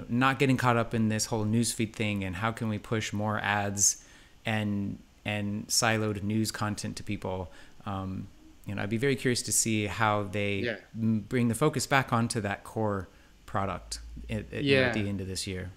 Not getting caught up in this whole newsfeed thing and how can we push more ads and siloed news content to people. I'd be very curious to see how they bring the focus back onto that core product at the end of this year.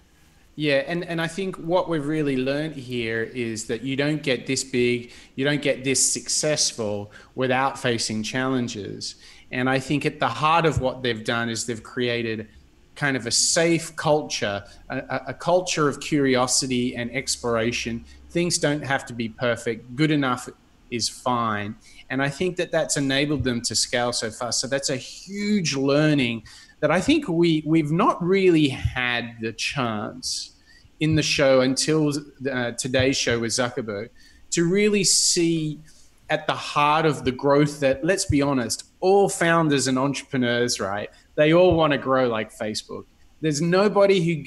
Yeah, and I think what we've really learned here is that you don't get this big, you don't get this successful without facing challenges. And I think at the heart of what they've done is they've created kind of a safe culture, a culture of curiosity and exploration. Things don't have to be perfect. Good enough is fine. And I think that that's enabled them to scale so fast. So that's a huge learning that I think we've not really had the chance in the show until today's show with Zuckerberg to really see at the heart of the growth that, let's be honest, all founders and entrepreneurs, right? They all want to grow like Facebook. There's nobody who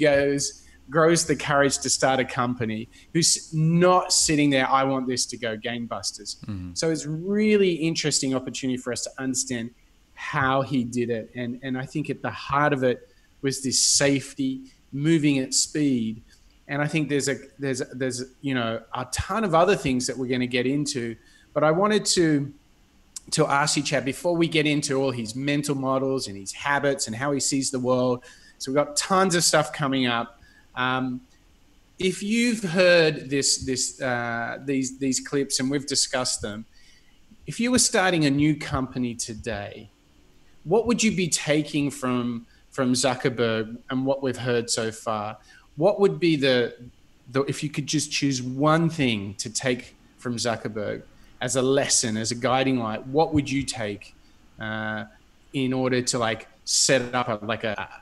grows the courage to start a company who's not sitting there, I want this to go gangbusters. Mm-hmm. So it's really interesting opportunity for us to understand how he did it. And I think at the heart of it was this safety, moving at speed. And I think there's a ton of other things that we're going to get into. But I wanted to ask you, Chad, before we get into all his mental models and his habits and how he sees the world. So we've got tons of stuff coming up. If you've heard these clips and we've discussed them, if you were starting a new company today, what would you be taking from Zuckerberg and what we've heard so far? What would be if you could just choose one thing to take from Zuckerberg as a lesson, as a guiding light, what would you take in order to set up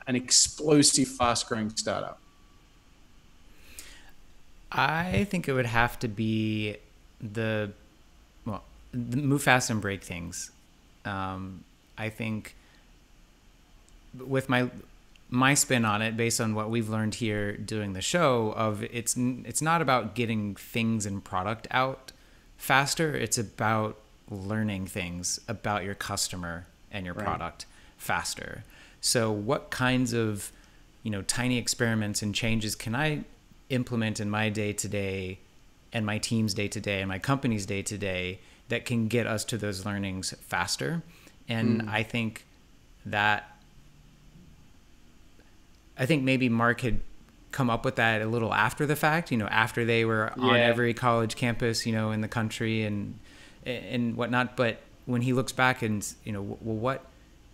an explosive, fast-growing startup? I think it would have to be the move fast and break things. I think with my spin on it, based on what we've learned here doing the show, of it's not about getting things and product out faster. It's about learning things about your customer and your product faster. So what kinds of, tiny experiments and changes can I implement in my day-to-day and my team's day-to-day and my company's day-to-day that can get us to those learnings faster? And I think maybe Mark had come up with that a little after the fact, after they were on every college campus, in the country and whatnot. But when he looks back and, well, what,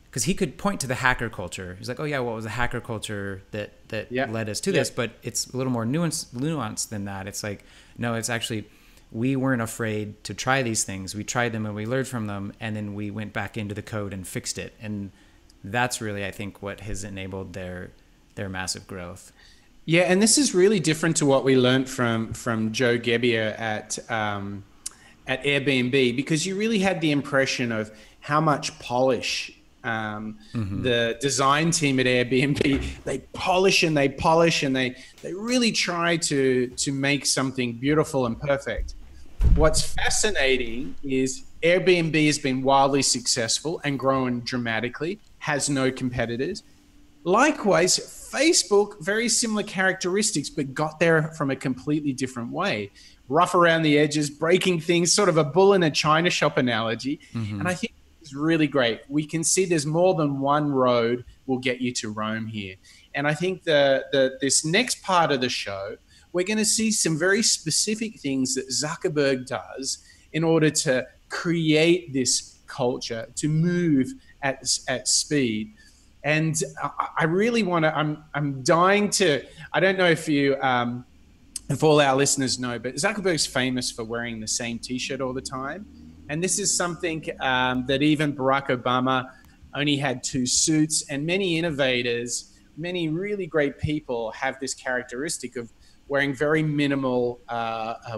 because he could point to the hacker culture. He's like, oh yeah, what was the hacker culture that led us to this? But it's a little more nuanced than that. It's like, no, it's actually, we weren't afraid to try these things. We tried them and we learned from them, and then we went back into the code and fixed it. And that's really, I think, what has enabled their massive growth. Yeah, and this is really different to what we learned from Joe Gebbia at Airbnb, because you really had the impression of how much polish the design team at Airbnb, they polish and they really try to make something beautiful and perfect. What's fascinating is Airbnb has been wildly successful and grown dramatically, has no competitors. Likewise, Facebook, very similar characteristics, but got there from a completely different way. Rough around the edges, breaking things, sort of a bull in a china shop analogy. And I think it's really great. We can see there's more than one road will get you to Rome here. And I think this next part of the show, we're going to see some very specific things that Zuckerberg does in order to create this culture, to move at speed. And I really want to, I'm dying to, I don't know if you, if all our listeners know, but Zuckerberg's famous for wearing the same t-shirt all the time. And this is something that even Barack Obama only had 2 suits, and many innovators, many really great people have this characteristic of wearing very minimal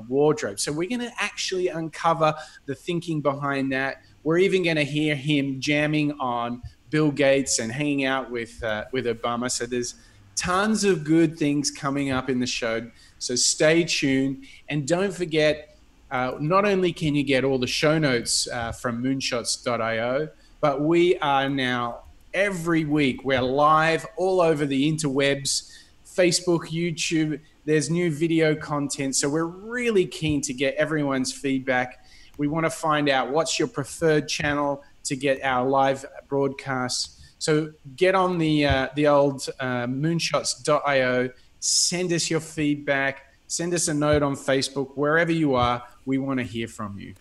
wardrobe. So we're going to actually uncover the thinking behind that. We're even going to hear him jamming on Bill Gates and hanging out with Obama. So there's tons of good things coming up in the show. So stay tuned, and don't forget, not only can you get all the show notes from moonshots.io, but we are now every week, we're live all over the interwebs, Facebook, YouTube. There's new video content. So we're really keen to get everyone's feedback. We want to find out what's your preferred channel to get our live broadcasts. So get on the old moonshots.io, send us your feedback, send us a note on Facebook, wherever you are. We want to hear from you.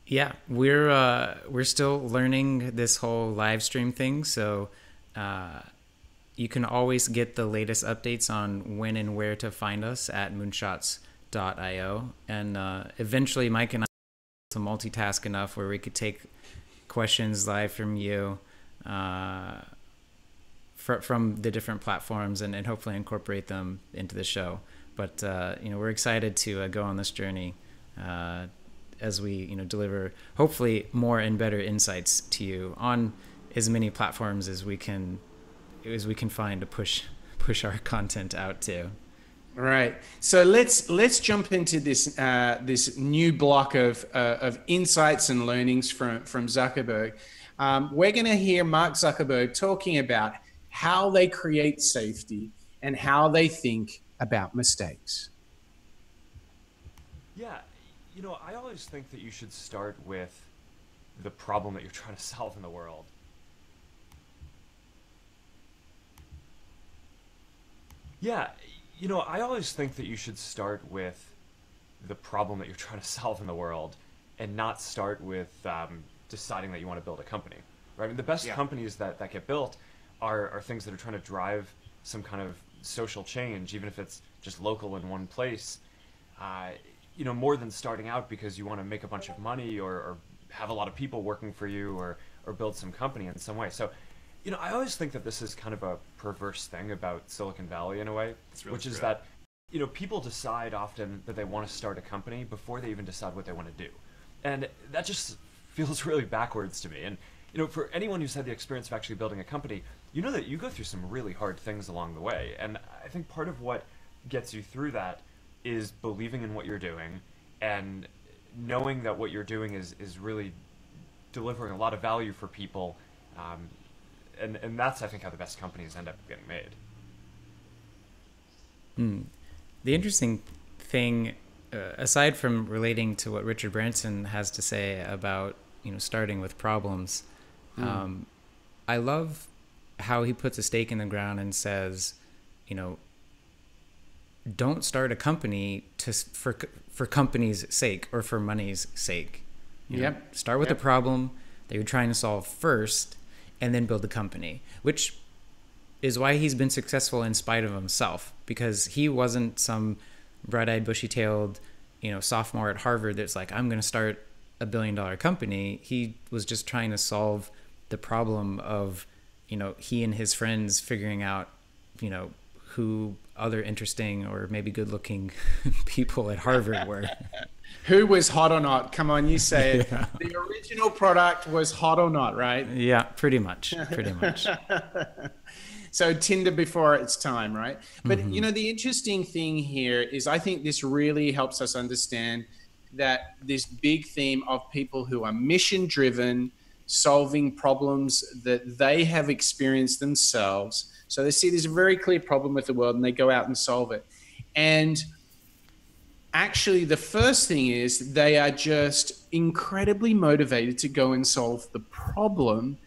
Yeah, we're still learning this whole live stream thing. So you can always get the latest updates on when and where to find us at moonshots.io. And eventually Mike and I to multitask enough where we could take questions live from you from the different platforms and hopefully incorporate them into the show. But we're excited to go on this journey as we deliver hopefully more and better insights to you on as many platforms as we can find to push our content out to. All right. So let's jump into this new block of insights and learnings from Zuckerberg. We're going to hear Mark Zuckerberg talking about how they create safety and how they think about mistakes. Yeah, I always think that you should start with the problem that you're trying to solve in the world. Yeah, I always think that you should start with the problem that you're trying to solve in the world and not start with deciding that you want to build a company, right? I mean, the best companies that get built are things that are trying to drive some kind of social change, even if it's just local in one place, more than starting out because you want to make a bunch of money or have a lot of people working for you or build some company in some way. So, I always think that this is kind of a perverse thing about Silicon Valley in a way, which is that, people decide often that they want to start a company before they even decide what they want to do. And that just feels really backwards to me. And, For anyone who's had the experience of actually building a company, you know that you go through some really hard things along the way. And I think part of what gets you through that is believing in what you're doing and knowing that what you're doing is really delivering a lot of value for people. And that's, I think, how the best companies end up getting made. The interesting thing, aside from relating to what Richard Branson has to say about starting with problems, I love how he puts a stake in the ground and says, don't start a company for company's sake or for money's sake. Start with a problem that you're trying to solve first, and then build a company, which is why he's been successful in spite of himself, because he wasn't some bright-eyed, bushy-tailed, sophomore at Harvard that's like, I'm going to start a billion-dollar company. He was just trying to solve the problem of, he and his friends figuring out, who other interesting or maybe good-looking people at Harvard were. Who was hot or not? Come on, you say it. Yeah. The original product was hot or not, right? Yeah, pretty much. So Tinder before its time, right? But, the interesting thing here is I think this really helps us understand that this big theme of people who are mission-driven, solving problems that they have experienced themselves. So they see there's a very clear problem with the world and they go out and solve it. And actually, the first thing is they are just incredibly motivated to go and solve the problem.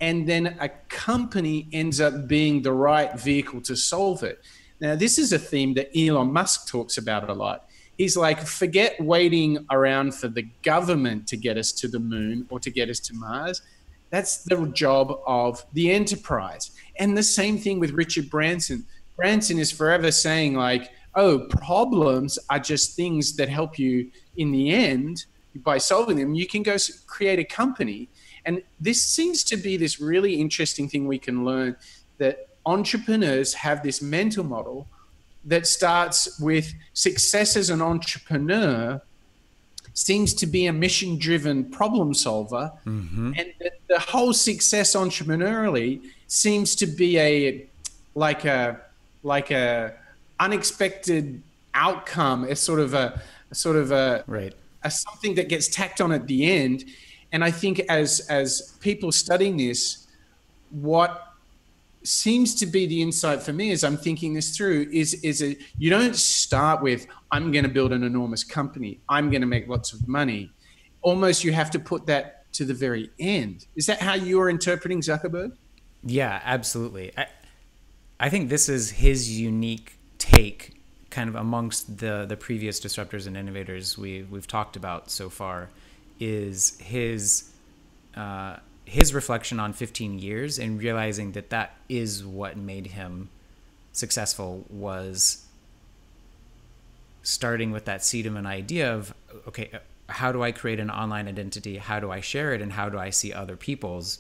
And then a company ends up being the right vehicle to solve it. Now, this is a theme that Elon Musk talks about a lot. He's like, forget waiting around for the government to get us to the moon or to get us to Mars. That's the job of the enterprise. And the same thing with Richard Branson. Branson is forever saying like, oh, problems are just things that help you in the end. By solving them, you can go create a company. And this seems to be this really interesting thing we can learn, that entrepreneurs have this mental model that starts with success as an entrepreneur seems to be a mission-driven problem solver. And the whole success entrepreneurially seems to be a unexpected outcome, a sort of a something that gets tacked on at the end. And I think as people studying this, what seems to be the insight for me as I'm thinking this through is you don't start with, I'm going to build an enormous company, I'm going to make lots of money. Almost you have to put that to the very end. Is that how you are interpreting Zuckerberg? Yeah, absolutely. I think this is his unique take kind of amongst the previous disruptors and innovators we've talked about so far, is his reflection on 15 years and realizing that is what made him successful, was starting with that seed of an idea of, okay, how do I create an online identity? How do I share it? And how do I see other people's?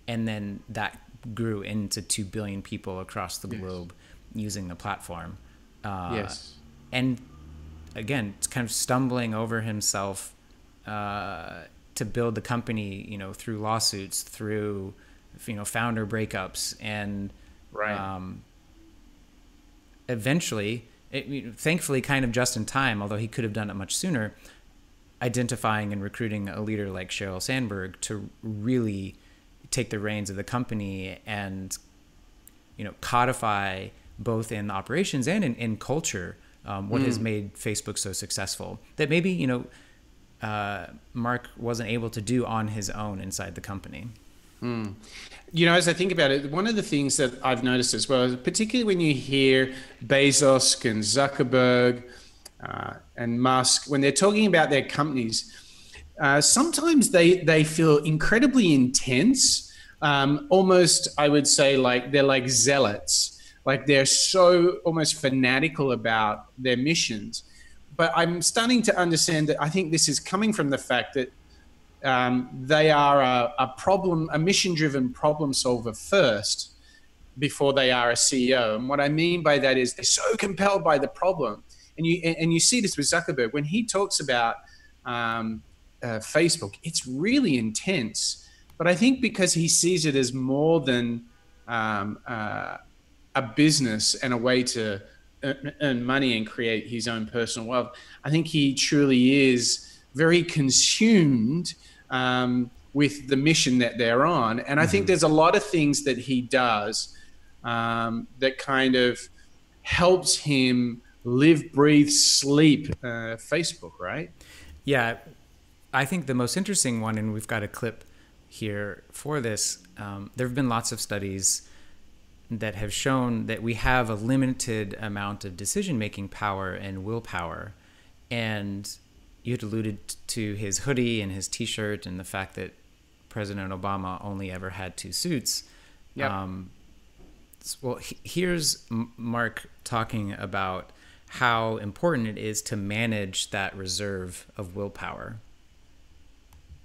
And then that grew into 2 billion people across the globe using the platform. And again, it's kind of stumbling over himself to build the company, through lawsuits, through, founder breakups, and eventually, thankfully, kind of just in time, although he could have done it much sooner, identifying and recruiting a leader like Sheryl Sandberg to really take the reins of the company and, codify both in operations and in culture what has made Facebook so successful that maybe, Mark wasn't able to do on his own inside the company. As I think about it, one of the things that I've noticed as well, particularly when you hear Bezos and Zuckerberg and Musk, when they're talking about their companies, sometimes they feel incredibly intense, almost, I would say, like they're like zealots, like they're so almost fanatical about their missions. But I'm starting to understand that I think this is coming from the fact that they are a mission-driven problem solver first before they are a CEO. And what I mean by that is they're so compelled by the problem. And you see this with Zuckerberg. When he talks about Facebook, it's really intense. But I think because he sees it as more than a business and a way to earn money and create his own personal wealth, I think he truly is very consumed with the mission that they're on. And I think there's a lot of things that he does that kind of helps him live, breathe, sleep Facebook, right? Yeah, I think the most interesting one, and we've got a clip here for this, there have been lots of studies that have shown that we have a limited amount of decision-making power and willpower. And you had alluded to his hoodie and his T-shirt and the fact that President Obama only ever had 2 suits. Yeah. Well, here's Mark talking about how important it is to manage that reserve of willpower.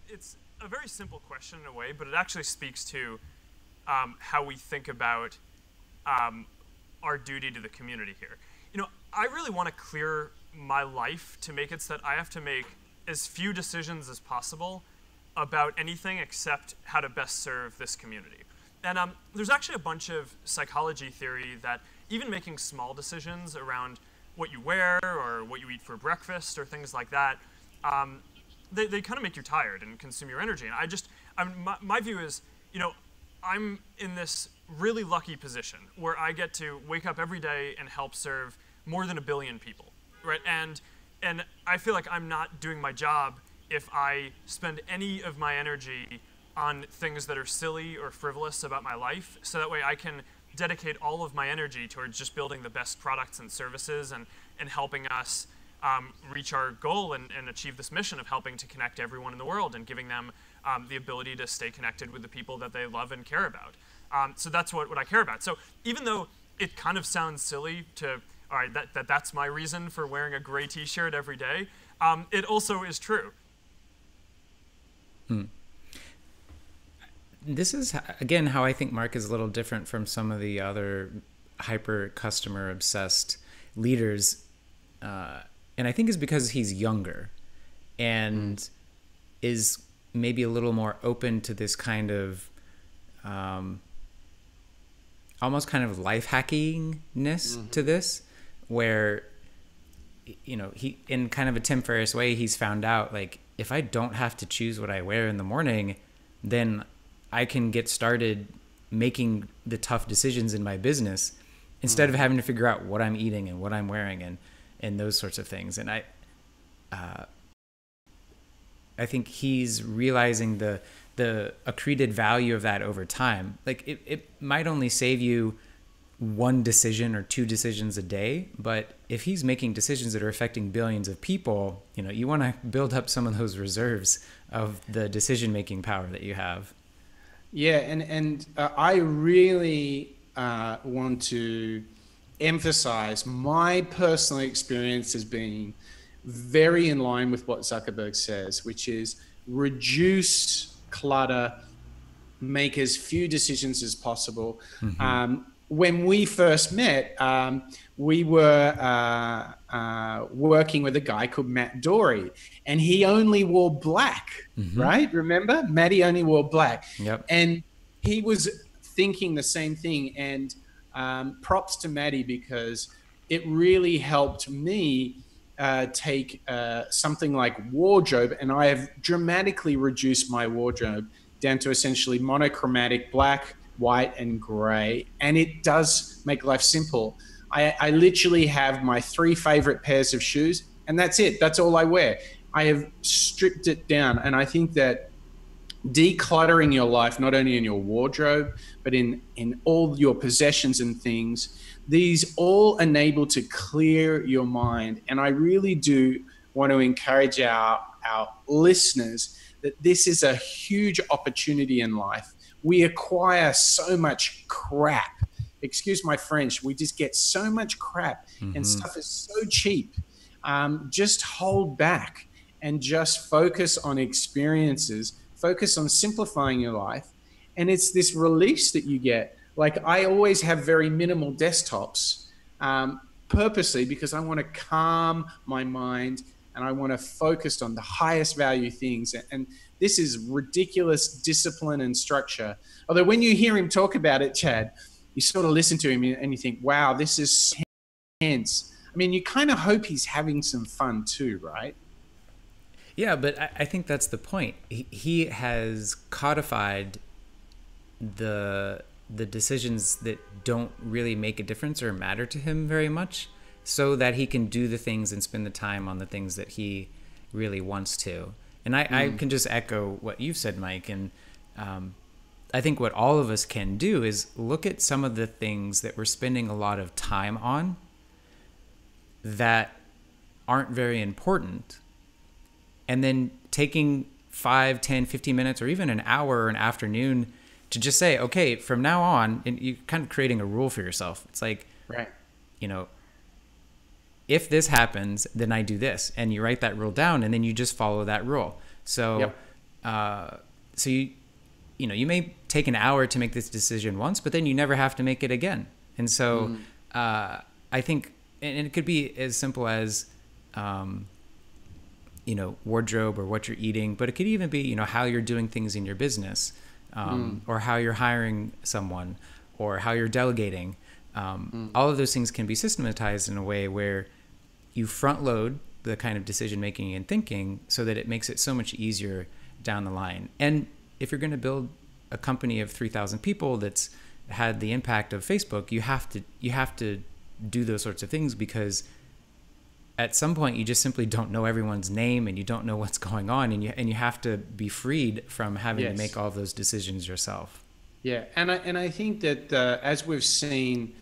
It's a very simple question in a way, but it actually speaks to how we think about our duty to the community here. You know, I really want to clear my life to make it so that I have to make as few decisions as possible about anything except how to best serve this community. And there's actually a bunch of psychology theory that even making small decisions around what you wear or what you eat for breakfast or things like that, they kind of make you tired and consume your energy. And my view is, you know, I'm in this really lucky position where I get to wake up every day and help serve more than 1 billion people, right? And I feel like I'm not doing my job if I spend any of my energy on things that are silly or frivolous about my life, so that way I can dedicate all of my energy towards just building the best products and services and helping us reach our goal and achieve this mission of helping to connect everyone in the world and giving them the ability to stay connected with the people that they love and care about. So that's what I care about. So even though it kind of sounds silly to, all right, that's my reason for wearing a gray T-shirt every day, it also is true. This is, again, how I think Mark is a little different from some of the other hyper customer obsessed leaders. And I think it's because he's younger and is maybe a little more open to this kind of almost kind of life hackingness to this, where, you know, he, in kind of a Tim Ferriss way, he's found out, like, if I don't have to choose what I wear in the morning, then I can get started making the tough decisions in my business instead of having to figure out what I'm eating and what I'm wearing and those sorts of things. And I think he's realizing the accreted value of that over time. Like it might only save you 1 decision or 2 decisions a day, but if he's making decisions that are affecting billions of people, you know, you want to build up some of those reserves of the decision-making power that you have. Yeah, and I really want to emphasize my personal experience as being very in line with what Zuckerberg says, which is reduce clutter, make as few decisions as possible. When we first met, we were working with a guy called Matt Dory, and he only wore black, right? Remember? Matty only wore black. Yep. And he was thinking the same thing. And props to Matty, because it really helped me take something like wardrobe, and I have dramatically reduced my wardrobe down to essentially monochromatic black, white, and gray. And it does make life simple. I literally have my 3 favorite pairs of shoes, and that's it. That's all I wear. I have stripped it down. And I think that decluttering your life, not only in your wardrobe, but in all your possessions and things, these all enable to clear your mind. And I really do want to encourage our listeners that this is a huge opportunity in life. We acquire so much crap. Excuse my French. We just get so much crap, and stuff is so cheap. Just hold back and just focus on experiences, focus on simplifying your life. And it's this release that you get. Like, I always have very minimal desktops purposely because I want to calm my mind and I want to focus on the highest value things. And this is ridiculous discipline and structure. Although when you hear him talk about it, Chad, you sort of listen to him and you think, wow, this is intense. I mean, you kind of hope he's having some fun too, right? Yeah, but I think that's the point. He has codified the decisions that don't really make a difference or matter to him very much, so that he can do the things and spend the time on the things that he really wants to. And I can just echo what you've said, Mike. And I think what all of us can do is look at some of the things that we're spending a lot of time on that aren't very important, and then taking 5, 10, 15 minutes or even an hour or an afternoon to just say, okay, from now on, and you're kind of creating a rule for yourself. It's like, right, you know, if this happens, then I do this, and you write that rule down, and then you just follow that rule. So, so you know, you may take an hour to make this decision once, but then you never have to make it again. And so, I think, and it could be as simple as, you know, wardrobe or what you're eating, but it could even be, you know, how you're doing things in your business, or how you're hiring someone, or how you're delegating. All of those things can be systematized in a way where you front load the kind of decision making and thinking so that it makes it so much easier down the line. And if you're going to build a company of 3,000 people that's had the impact of Facebook, you have to do those sorts of things, because at some point you just simply don't know everyone's name and you don't know what's going on, and you have to be freed from having to make all of those decisions yourself. Yeah, and I think that as we've seen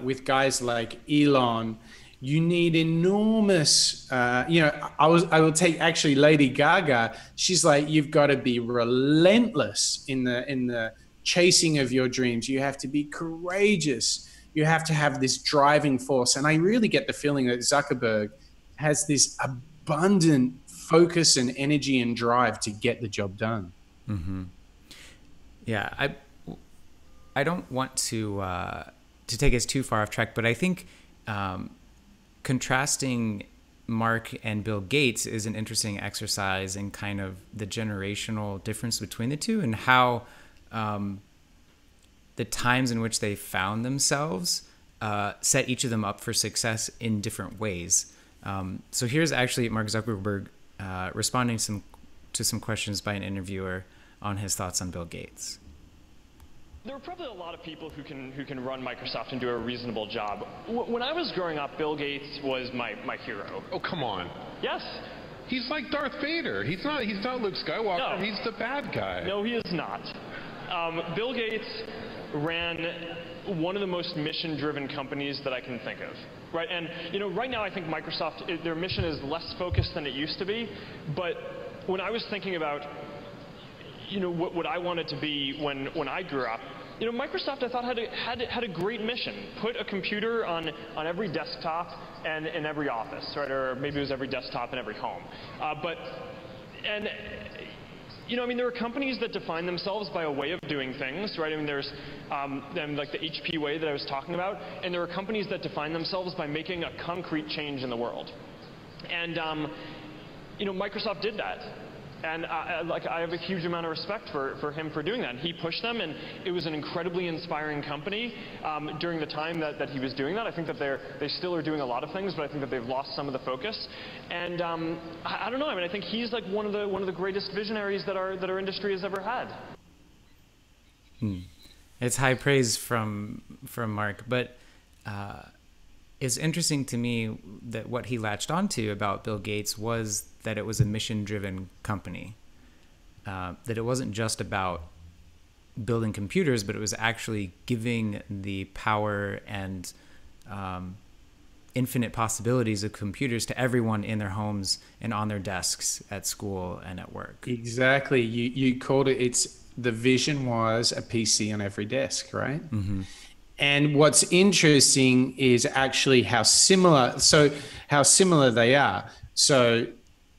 with guys like Elon, you need enormous. You know, I will take actually Lady Gaga. She's like, you've got to be relentless in the chasing of your dreams. You have to be courageous. You have to have this driving force. And I really get the feeling that Zuckerberg has this abundant focus and energy and drive to get the job done. Mm-hmm. Yeah, I don't want to take us too far off track, but I think contrasting Mark and Bill Gates is an interesting exercise in kind of the generational difference between the two, and how the times in which they found themselves set each of them up for success in different ways. So here's actually Mark Zuckerberg responding to some questions by an interviewer on his thoughts on Bill Gates. There are probably a lot of people who can run Microsoft and do a reasonable job. When I was growing up, Bill Gates was my hero. Oh, come on. Yes. He's like Darth Vader. He's not Luke Skywalker. No. He's the bad guy. No, he is not. Bill Gates ran one of the most mission-driven companies that I can think of, right? And you know, right now I think Microsoft, their mission is less focused than it used to be. But when I was thinking about, you know, what I wanted to be when I grew up, you know, Microsoft I thought had a great mission. Put a computer on every desktop and in every office, right? Or maybe it was every desktop in every home. You know, I mean, there are companies that define themselves by a way of doing things, right? I mean, there's like the HP way that I was talking about, and there are companies that define themselves by making a concrete change in the world. And you know, Microsoft did that. And I have a huge amount of respect for him for doing that. And he pushed them, and it was an incredibly inspiring company during the time that he was doing that. I think that they still are doing a lot of things, but I think that they've lost some of the focus. And I don't know. I mean, I think he's like one of the greatest visionaries that our industry has ever had. It's high praise from Mark, but it's interesting to me that what he latched onto about Bill Gates was that it was a mission-driven company, that it wasn't just about building computers, but it was actually giving the power and infinite possibilities of computers to everyone in their homes and on their desks at school and at work. Exactly. You called it, the vision was a PC on every desk, right? Mm-hmm. And what's interesting is actually how similar they are. So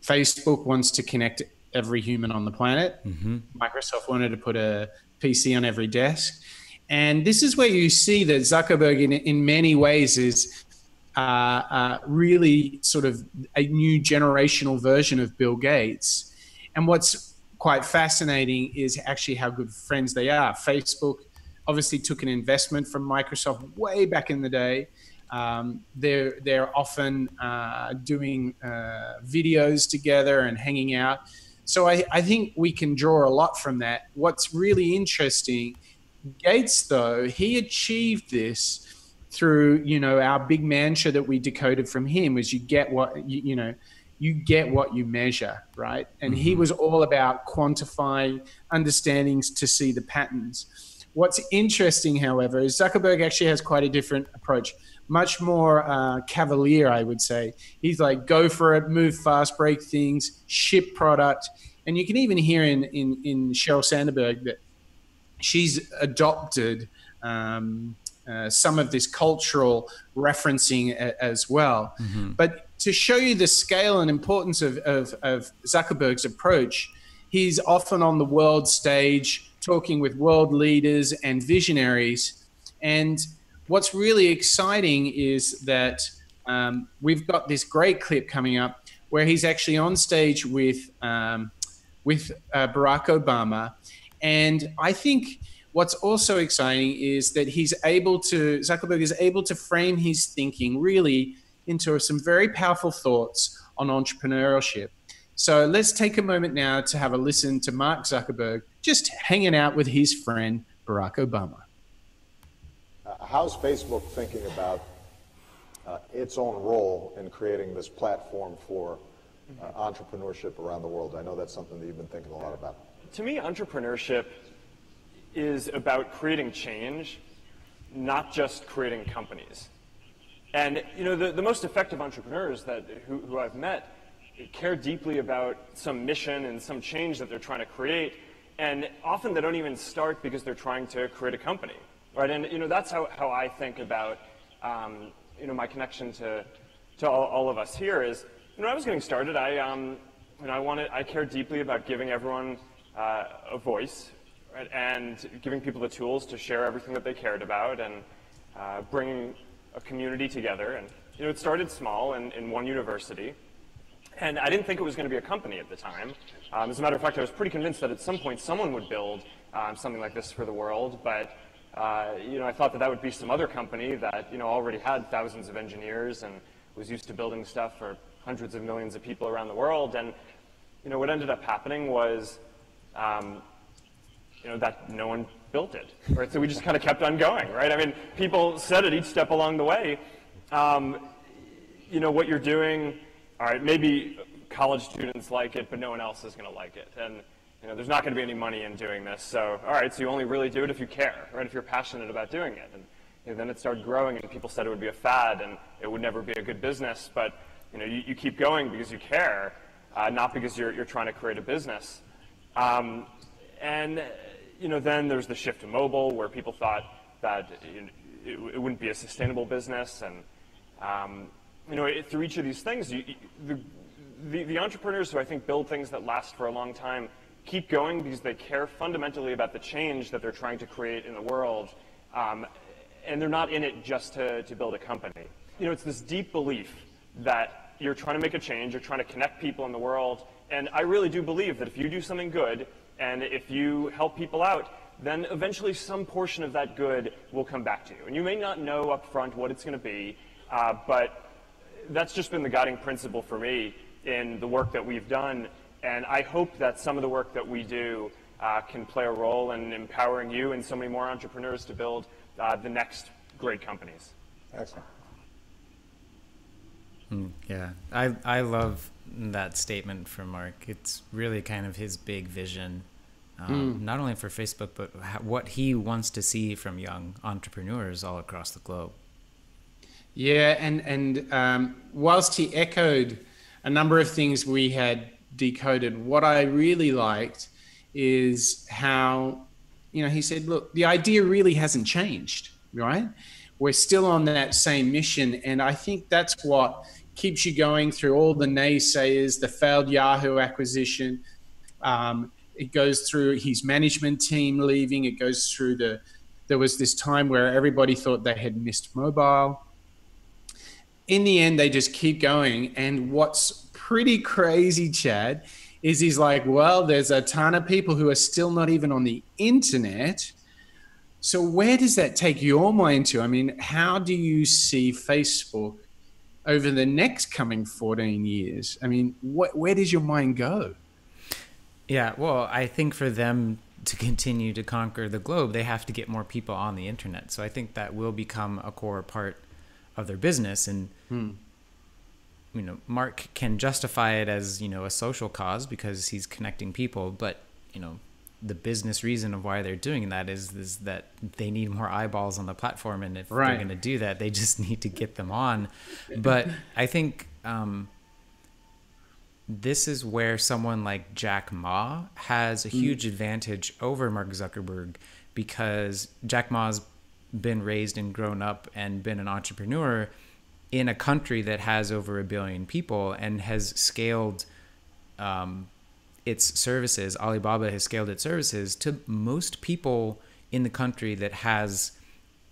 Facebook wants to connect every human on the planet. Mm-hmm. Microsoft wanted to put a PC on every desk. And this is where you see that Zuckerberg in many ways is really sort of a new generational version of Bill Gates. And what's quite fascinating is actually how good friends they are. Facebook obviously took an investment from Microsoft way back in the day. They're often doing videos together and hanging out. So I think we can draw a lot from that. What's really interesting, Gates, though, he achieved this through, our big mantra that we decoded from him was you get what you get what you measure, right? And he was all about quantifying understandings to see the patterns. What's interesting, however, is Zuckerberg actually has quite a different approach, much more cavalier, I would say. He's like, go for it, move fast, break things, ship product. And you can even hear in Sheryl Sandberg that she's adopted some of this cultural referencing as well. But to show you the scale and importance of Zuckerberg's approach, he's often on the world stage talking with world leaders and visionaries. And what's really exciting is that we've got this great clip coming up where he's actually on stage with Barack Obama. And I think what's also exciting is that Zuckerberg is able to frame his thinking really into some very powerful thoughts on entrepreneurship. So let's take a moment now to have a listen to Mark Zuckerberg just hanging out with his friend, Barack Obama. How's Facebook thinking about its own role in creating this platform for entrepreneurship around the world? I know that's something that you've been thinking a lot about. To me, entrepreneurship is about creating change, not just creating companies. And the most effective entrepreneurs who I've met care deeply about some mission and some change that they're trying to create, and often they don't even start because they're trying to create a company, right? And that's how I think about my connection to all of us here is when I was getting started, I cared deeply about giving everyone a voice, right, and giving people the tools to share everything that they cared about, and bringing a community together. And it started small in one university, and I didn't think it was going to be a company at the time. As a matter of fact, I was pretty convinced that at some point someone would build something like this for the world, but I thought that would be some other company that already had thousands of engineers and was used to building stuff for hundreds of millions of people around the world. And what ended up happening was that no one built it, right? So we just kind of kept on going, right? I mean, people said it each step along the way. What you're doing, all right, maybe college students like it, but no one else is going to like it. And there's not going to be any money in doing this. So, all right, so you only really do it if you care, right? If you're passionate about doing it. And then it started growing, and people said it would be a fad and it would never be a good business. But you keep going because you care, not because you're trying to create a business. Then there's the shift to mobile, where people thought that it wouldn't be a sustainable business. And through each of these things, the entrepreneurs who I think build things that last for a long time keep going because they care fundamentally about the change that they're trying to create in the world, and they're not in it just to build a company. It's this deep belief that you're trying to make a change, you're trying to connect people in the world, and I really do believe that if you do something good, and if you help people out, then eventually some portion of that good will come back to you. And you may not know up front what it's going to be, but that's just been the guiding principle for me in the work that we've done. And I hope that some of the work that we do can play a role in empowering you and so many more entrepreneurs to build the next great companies. Excellent. Yeah, I love that statement from Mark. It's really kind of his big vision, not only for Facebook, but what he wants to see from young entrepreneurs all across the globe. Yeah, and whilst he echoed a number of things we had decoded, what I really liked is how, he said, look, the idea really hasn't changed, right? We're still on that same mission. And I think that's what keeps you going through all the naysayers, the failed Yahoo acquisition. It goes through his management team leaving. It goes through there was this time where everybody thought they had missed mobile. in the end, they just keep going. And what's pretty crazy, Chad, is he's like, well, there's a ton of people who are still not even on the internet. So where does that take your mind to? I mean, how do you see Facebook over the next coming 14 years? I mean, where does your mind go? Yeah, well, I think for them to continue to conquer the globe, they have to get more people on the internet. So I think that will become a core part of their business. And, you know, Mark can justify it as, you know, a social cause because he's connecting people. But, you know, the business reason of why they're doing that is that they need more eyeballs on the platform. And if they're going to do that, they just need to get them on. But I think this is where someone like Jack Ma has a huge advantage over Mark Zuckerberg, because Jack Ma's been raised and grown up and been an entrepreneur in a country that has over 1 billion people and has scaled its services. Alibaba has scaled its services to most people in the country that has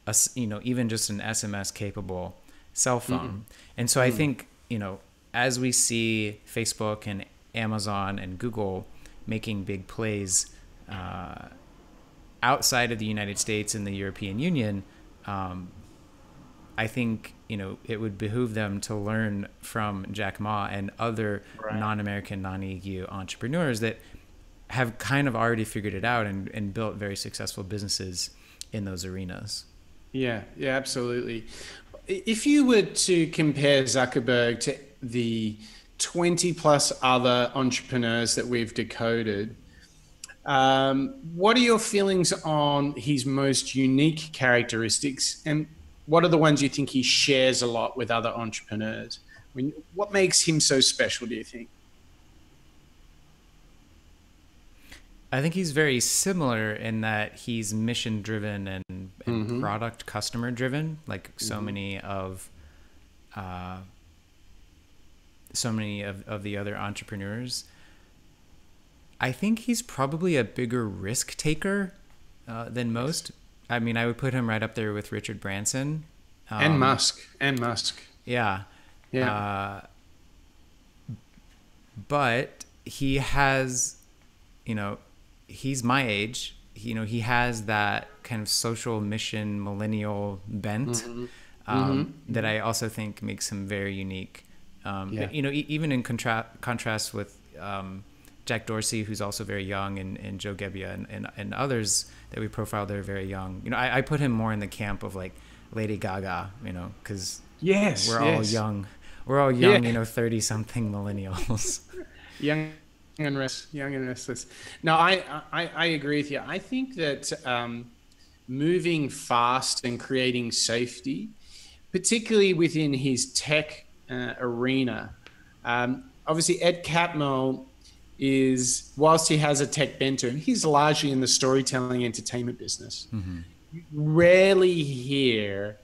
a, you know, even just an SMS capable cell phone. And so I think, you know, as we see Facebook and Amazon and Google making big plays outside of the United States and the European Union, I think, you know, it would behoove them to learn from Jack Ma and other non-American, non-EU entrepreneurs that have kind of already figured it out and built very successful businesses in those arenas. Yeah, absolutely. If you were to compare Zuckerberg to the 20 plus other entrepreneurs that we've decoded, what are your feelings on his most unique characteristics, and what are the ones you think he shares a lot with other entrepreneurs? I mean, what makes him so special, do you think? I think he's very similar in that he's mission driven and product customer driven, like so many of the other entrepreneurs. I think he's probably a bigger risk taker than most. I mean, I would put him right up there with Richard Branson. And Musk. Yeah. But he has, you know, he's my age. You know, he has that kind of social mission millennial bent that I also think makes him very unique. But, you know, even in contrast with Jack Dorsey, who's also very young, and Joe Gebbia and others that we profiled that are very young. You know, I put him more in the camp of like Lady Gaga, you know, because we're all young. We're all young, you know, 30-something millennials. young and restless. No, I agree with you. I think that moving fast and creating safety, particularly within his tech arena, obviously Ed Catmull is, whilst he has a tech bent to him, he's largely in the storytelling entertainment business. You rarely hear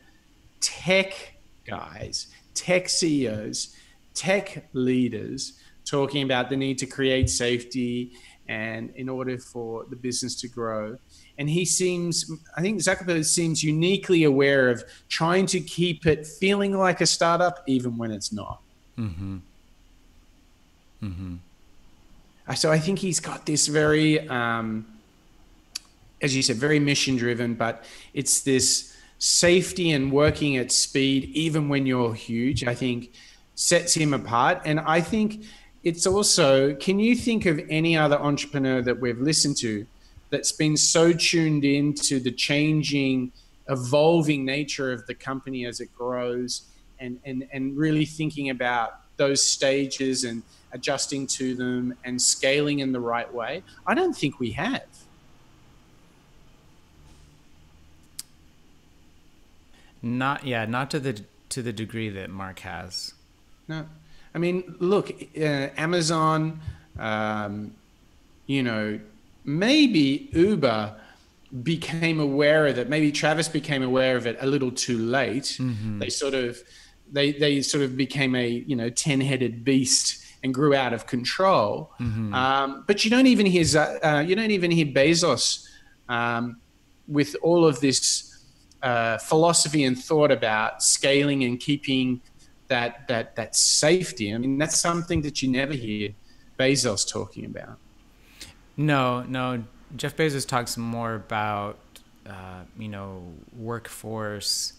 tech guys, tech CEOs, tech leaders talking about the need to create safety and in order for the business to grow. And I think Zuckerberg seems uniquely aware of trying to keep it feeling like a startup even when it's not. So I think he's got this very, as you said, very mission driven, but it's this safety and working at speed, even when you're huge, I think sets him apart. And I think it's also, can you think of any other entrepreneur that we've listened to that's been so tuned into the changing, evolving nature of the company as it grows and really thinking about those stages and adjusting to them and scaling in the right way? I don't think we have. Not to the degree that Mark has. No, I mean, look, Amazon, you know, maybe Uber became aware of it. Maybe Travis became aware of it a little too late. They sort of became a, you know, 10-headed beast and grew out of control. But you don't even hear Bezos with all of this philosophy and thought about scaling and keeping that safety. I mean, that's something that you never hear Bezos talking about. No. Jeff Bezos talks more about, workforce,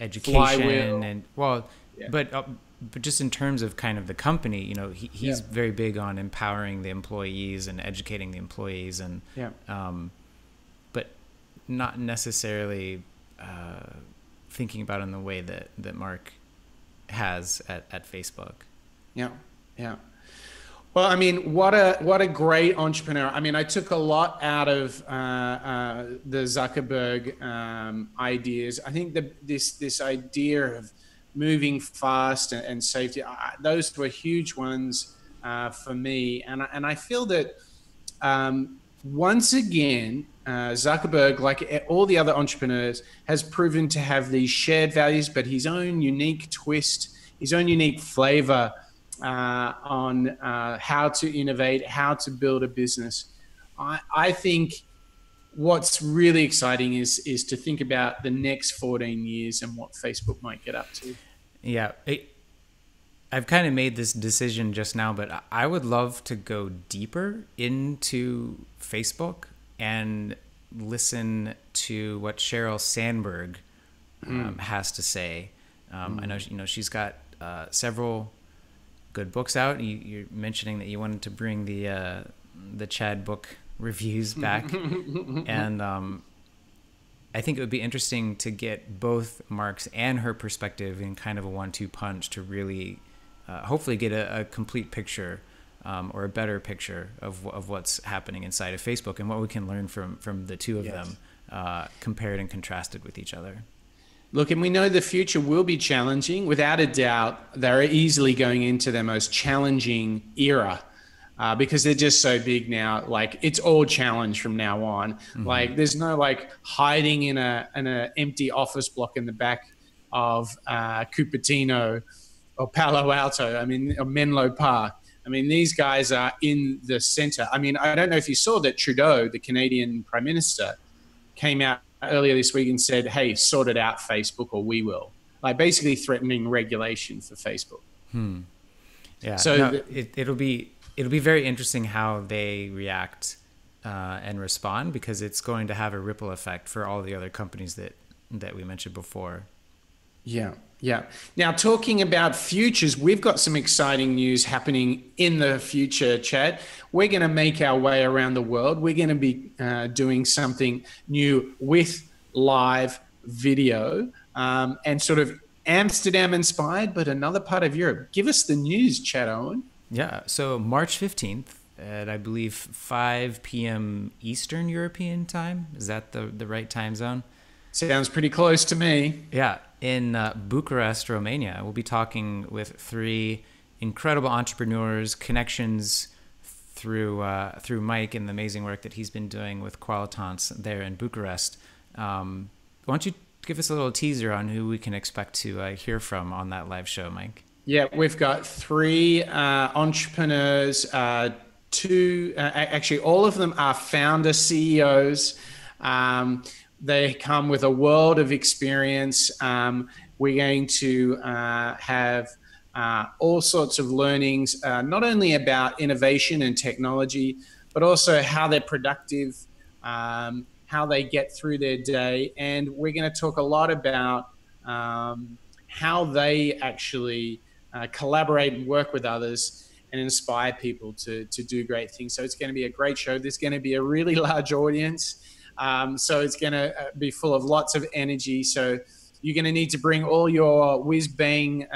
education, Flywheel. and Yeah. but just in terms of kind of the company, he's Yeah. very big on empowering the employees and educating the employees, and Yeah. but not necessarily thinking about it in the way that Mark has at Facebook. Yeah. Well, I mean, what a great entrepreneur. I mean, I took a lot out of the Zuckerberg ideas. I think this idea of moving fast and safety, those were huge ones for me. And I feel that once again, Zuckerberg, like all the other entrepreneurs, has proven to have these shared values, but his own unique twist, his own unique flavor on how to innovate, how to build a business. I think what's really exciting is to think about the next 14 years and what Facebook might get up to. Yeah, I've kind of made this decision just now, but I would love to go deeper into Facebook and listen to what Sheryl Sandberg has to say. I know she's got several good books out. You're mentioning that you wanted to bring the Chad book reviews back, and I think it would be interesting to get both Mark's and her perspective in kind of a 1-2 punch to really hopefully get a complete picture or a better picture of what's happening inside of Facebook and what we can learn from the two of them compared and contrasted with each other. Look, and we know the future will be challenging. Without a doubt, they're easily going into their most challenging era because they're just so big now. Like, it's all challenge from now on. Mm-hmm. Like, there's no like hiding in an empty office block in the back of Cupertino or Palo Alto. I mean, or Menlo Park. I mean, these guys are in the center. I mean, I don't know if you saw that Trudeau, the Canadian Prime Minister, came out earlier this week and said, hey, sort it out, Facebook, or we will. Like, basically threatening regulation for Facebook. Yeah. So it'll be very interesting how they react and respond, because it's going to have a ripple effect for all the other companies that we mentioned before. Yeah. Now, talking about futures, we've got some exciting news happening in the future, Chad. We're going to make our way around the world. We're going to be doing something new with live video and sort of Amsterdam inspired, but another part of Europe. Give us the news, Chad Owen. Yeah. So March 15th at, I believe, 5 p.m. Eastern European time. Is that the right time zone? Sounds pretty close to me. Yeah. In Bucharest, Romania, we'll be talking with 3 incredible entrepreneurs, connections through Mike and the amazing work that he's been doing with Qualitance there in Bucharest. Why don't you give us a little teaser on who we can expect to hear from on that live show, Mike? Yeah, we've got 3 entrepreneurs, 2, actually all of them are founder CEOs. They come with a world of experience. We're going to have all sorts of learnings, not only about innovation and technology, but also how they're productive, how they get through their day. And we're going to talk a lot about how they actually collaborate and work with others and inspire people to do great things. So it's going to be a great show. There's going to be a really large audience. So it's going to be full of lots of energy. So you're going to need to bring all your whiz-bang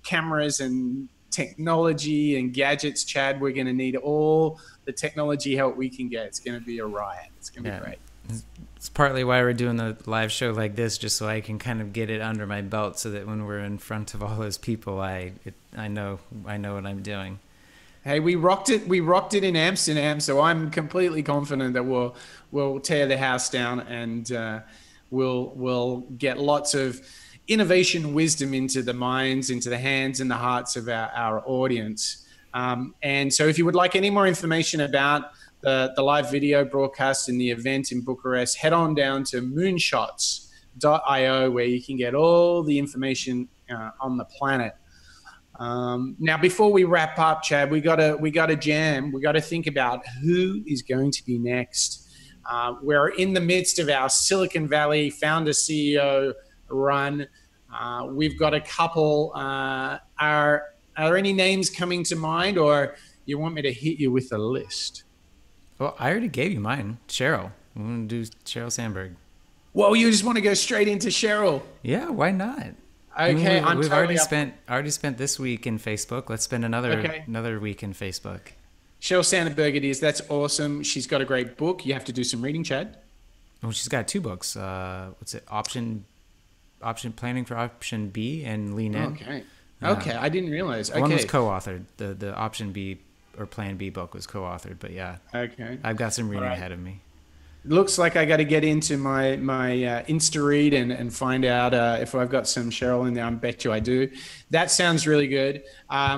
cameras and technology and gadgets, Chad. We're going to need all the technology help we can get. It's going to be a riot. It's going to be great. It's partly why we're doing the live show like this, just so I can kind of get it under my belt, so that when we're in front of all those people, I know what I'm doing. Hey, we rocked it. We rocked it in Amsterdam, so I'm completely confident that we'll tear the house down, and we'll get lots of innovation, wisdom into the minds, into the hands, and the hearts of our audience. And so, if you would like any more information about the live video broadcast and the event in Bucharest, head on down to moonshots.io, where you can get all the information on the planet. Now, before we wrap up, Chad, we got to jam. We got to think about who is going to be next. We're in the midst of our Silicon Valley founder CEO run. We've got a couple. Are any names coming to mind, or you want me to hit you with a list? Well, I already gave you mine. Cheryl. I'm going to do Sheryl Sandberg. Well, you just want to go straight into Cheryl? Yeah, why not? Okay, I mean, we've totally already spent this week in Facebook. Let's spend another week in Facebook. Sheryl Sandberg it is. That's awesome. She's got a great book. You have to do some reading, Chad. Well, she's got 2 books. What's it? Option Planning for Option B and Lean In. Okay. Okay, I didn't realize. Okay. One was co-authored. The Option B or Plan B book was co-authored, but yeah. Okay. I've got some reading ahead of me. Looks like I got to get into my Insta read and find out if I've got some Cheryl in there. I bet you I do. That sounds really good.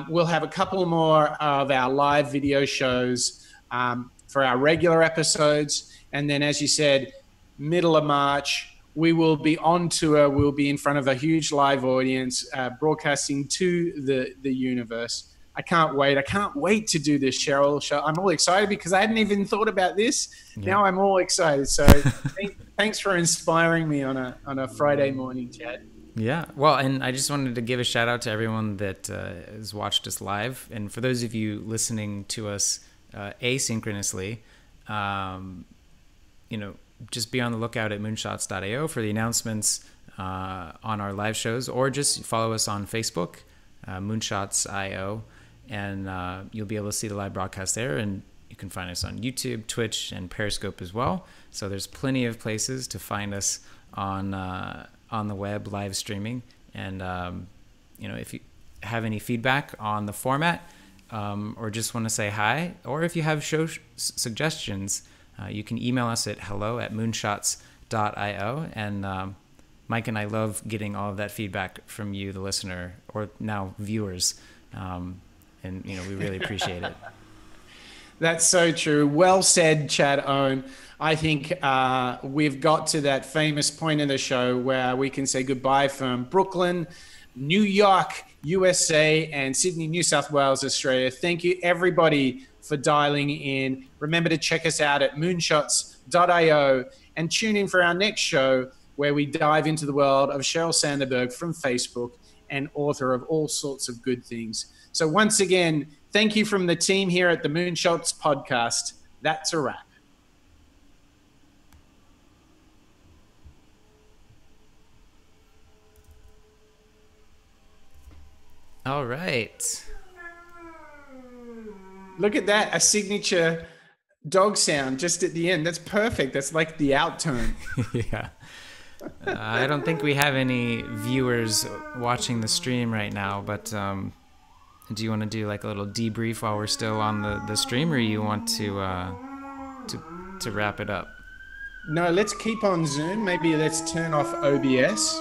We'll have a couple more of our live video shows for our regular episodes. And then, as you said, middle of March, we will be on tour. We'll be in front of a huge live audience, broadcasting to the universe. I can't wait. I can't wait to do this Cheryl show. I'm all excited because I hadn't even thought about this. Yeah. Now I'm all excited. So thanks for inspiring me on a Friday morning, Chad. Yeah. Well, and I just wanted to give a shout out to everyone that has watched us live. And for those of you listening to us asynchronously, just be on the lookout at moonshots.io for the announcements on our live shows, or just follow us on Facebook, moonshots.io. And you'll be able to see the live broadcast there, and you can find us on YouTube, Twitch, and Periscope as well. So there's plenty of places to find us on the web live streaming. And if you have any feedback on the format, or just want to say hi, or if you have show suggestions, you can email us at hello@moonshots.io. And Mike and I love getting all of that feedback from you, the listener, or now viewers. And we really appreciate it. That's so true. Well said, Chad Owen. I think we've got to that famous point in the show where we can say goodbye from Brooklyn, New York, USA, and Sydney, New South Wales, Australia. Thank you, everybody, for dialing in. Remember to check us out at moonshots.io and tune in for our next show, where we dive into the world of Sheryl Sandberg from Facebook, and author of all sorts of good things. So once again, thank you from the team here at the Moonshots podcast. That's a wrap. All right. Look at that, a signature dog sound just at the end. That's perfect. That's like the outtone. Yeah. I don't think we have any viewers watching the stream right now, but do you want to do like a little debrief while we're still on the stream, or you want to wrap it up? No, let's keep on Zoom. Maybe let's turn off OBS.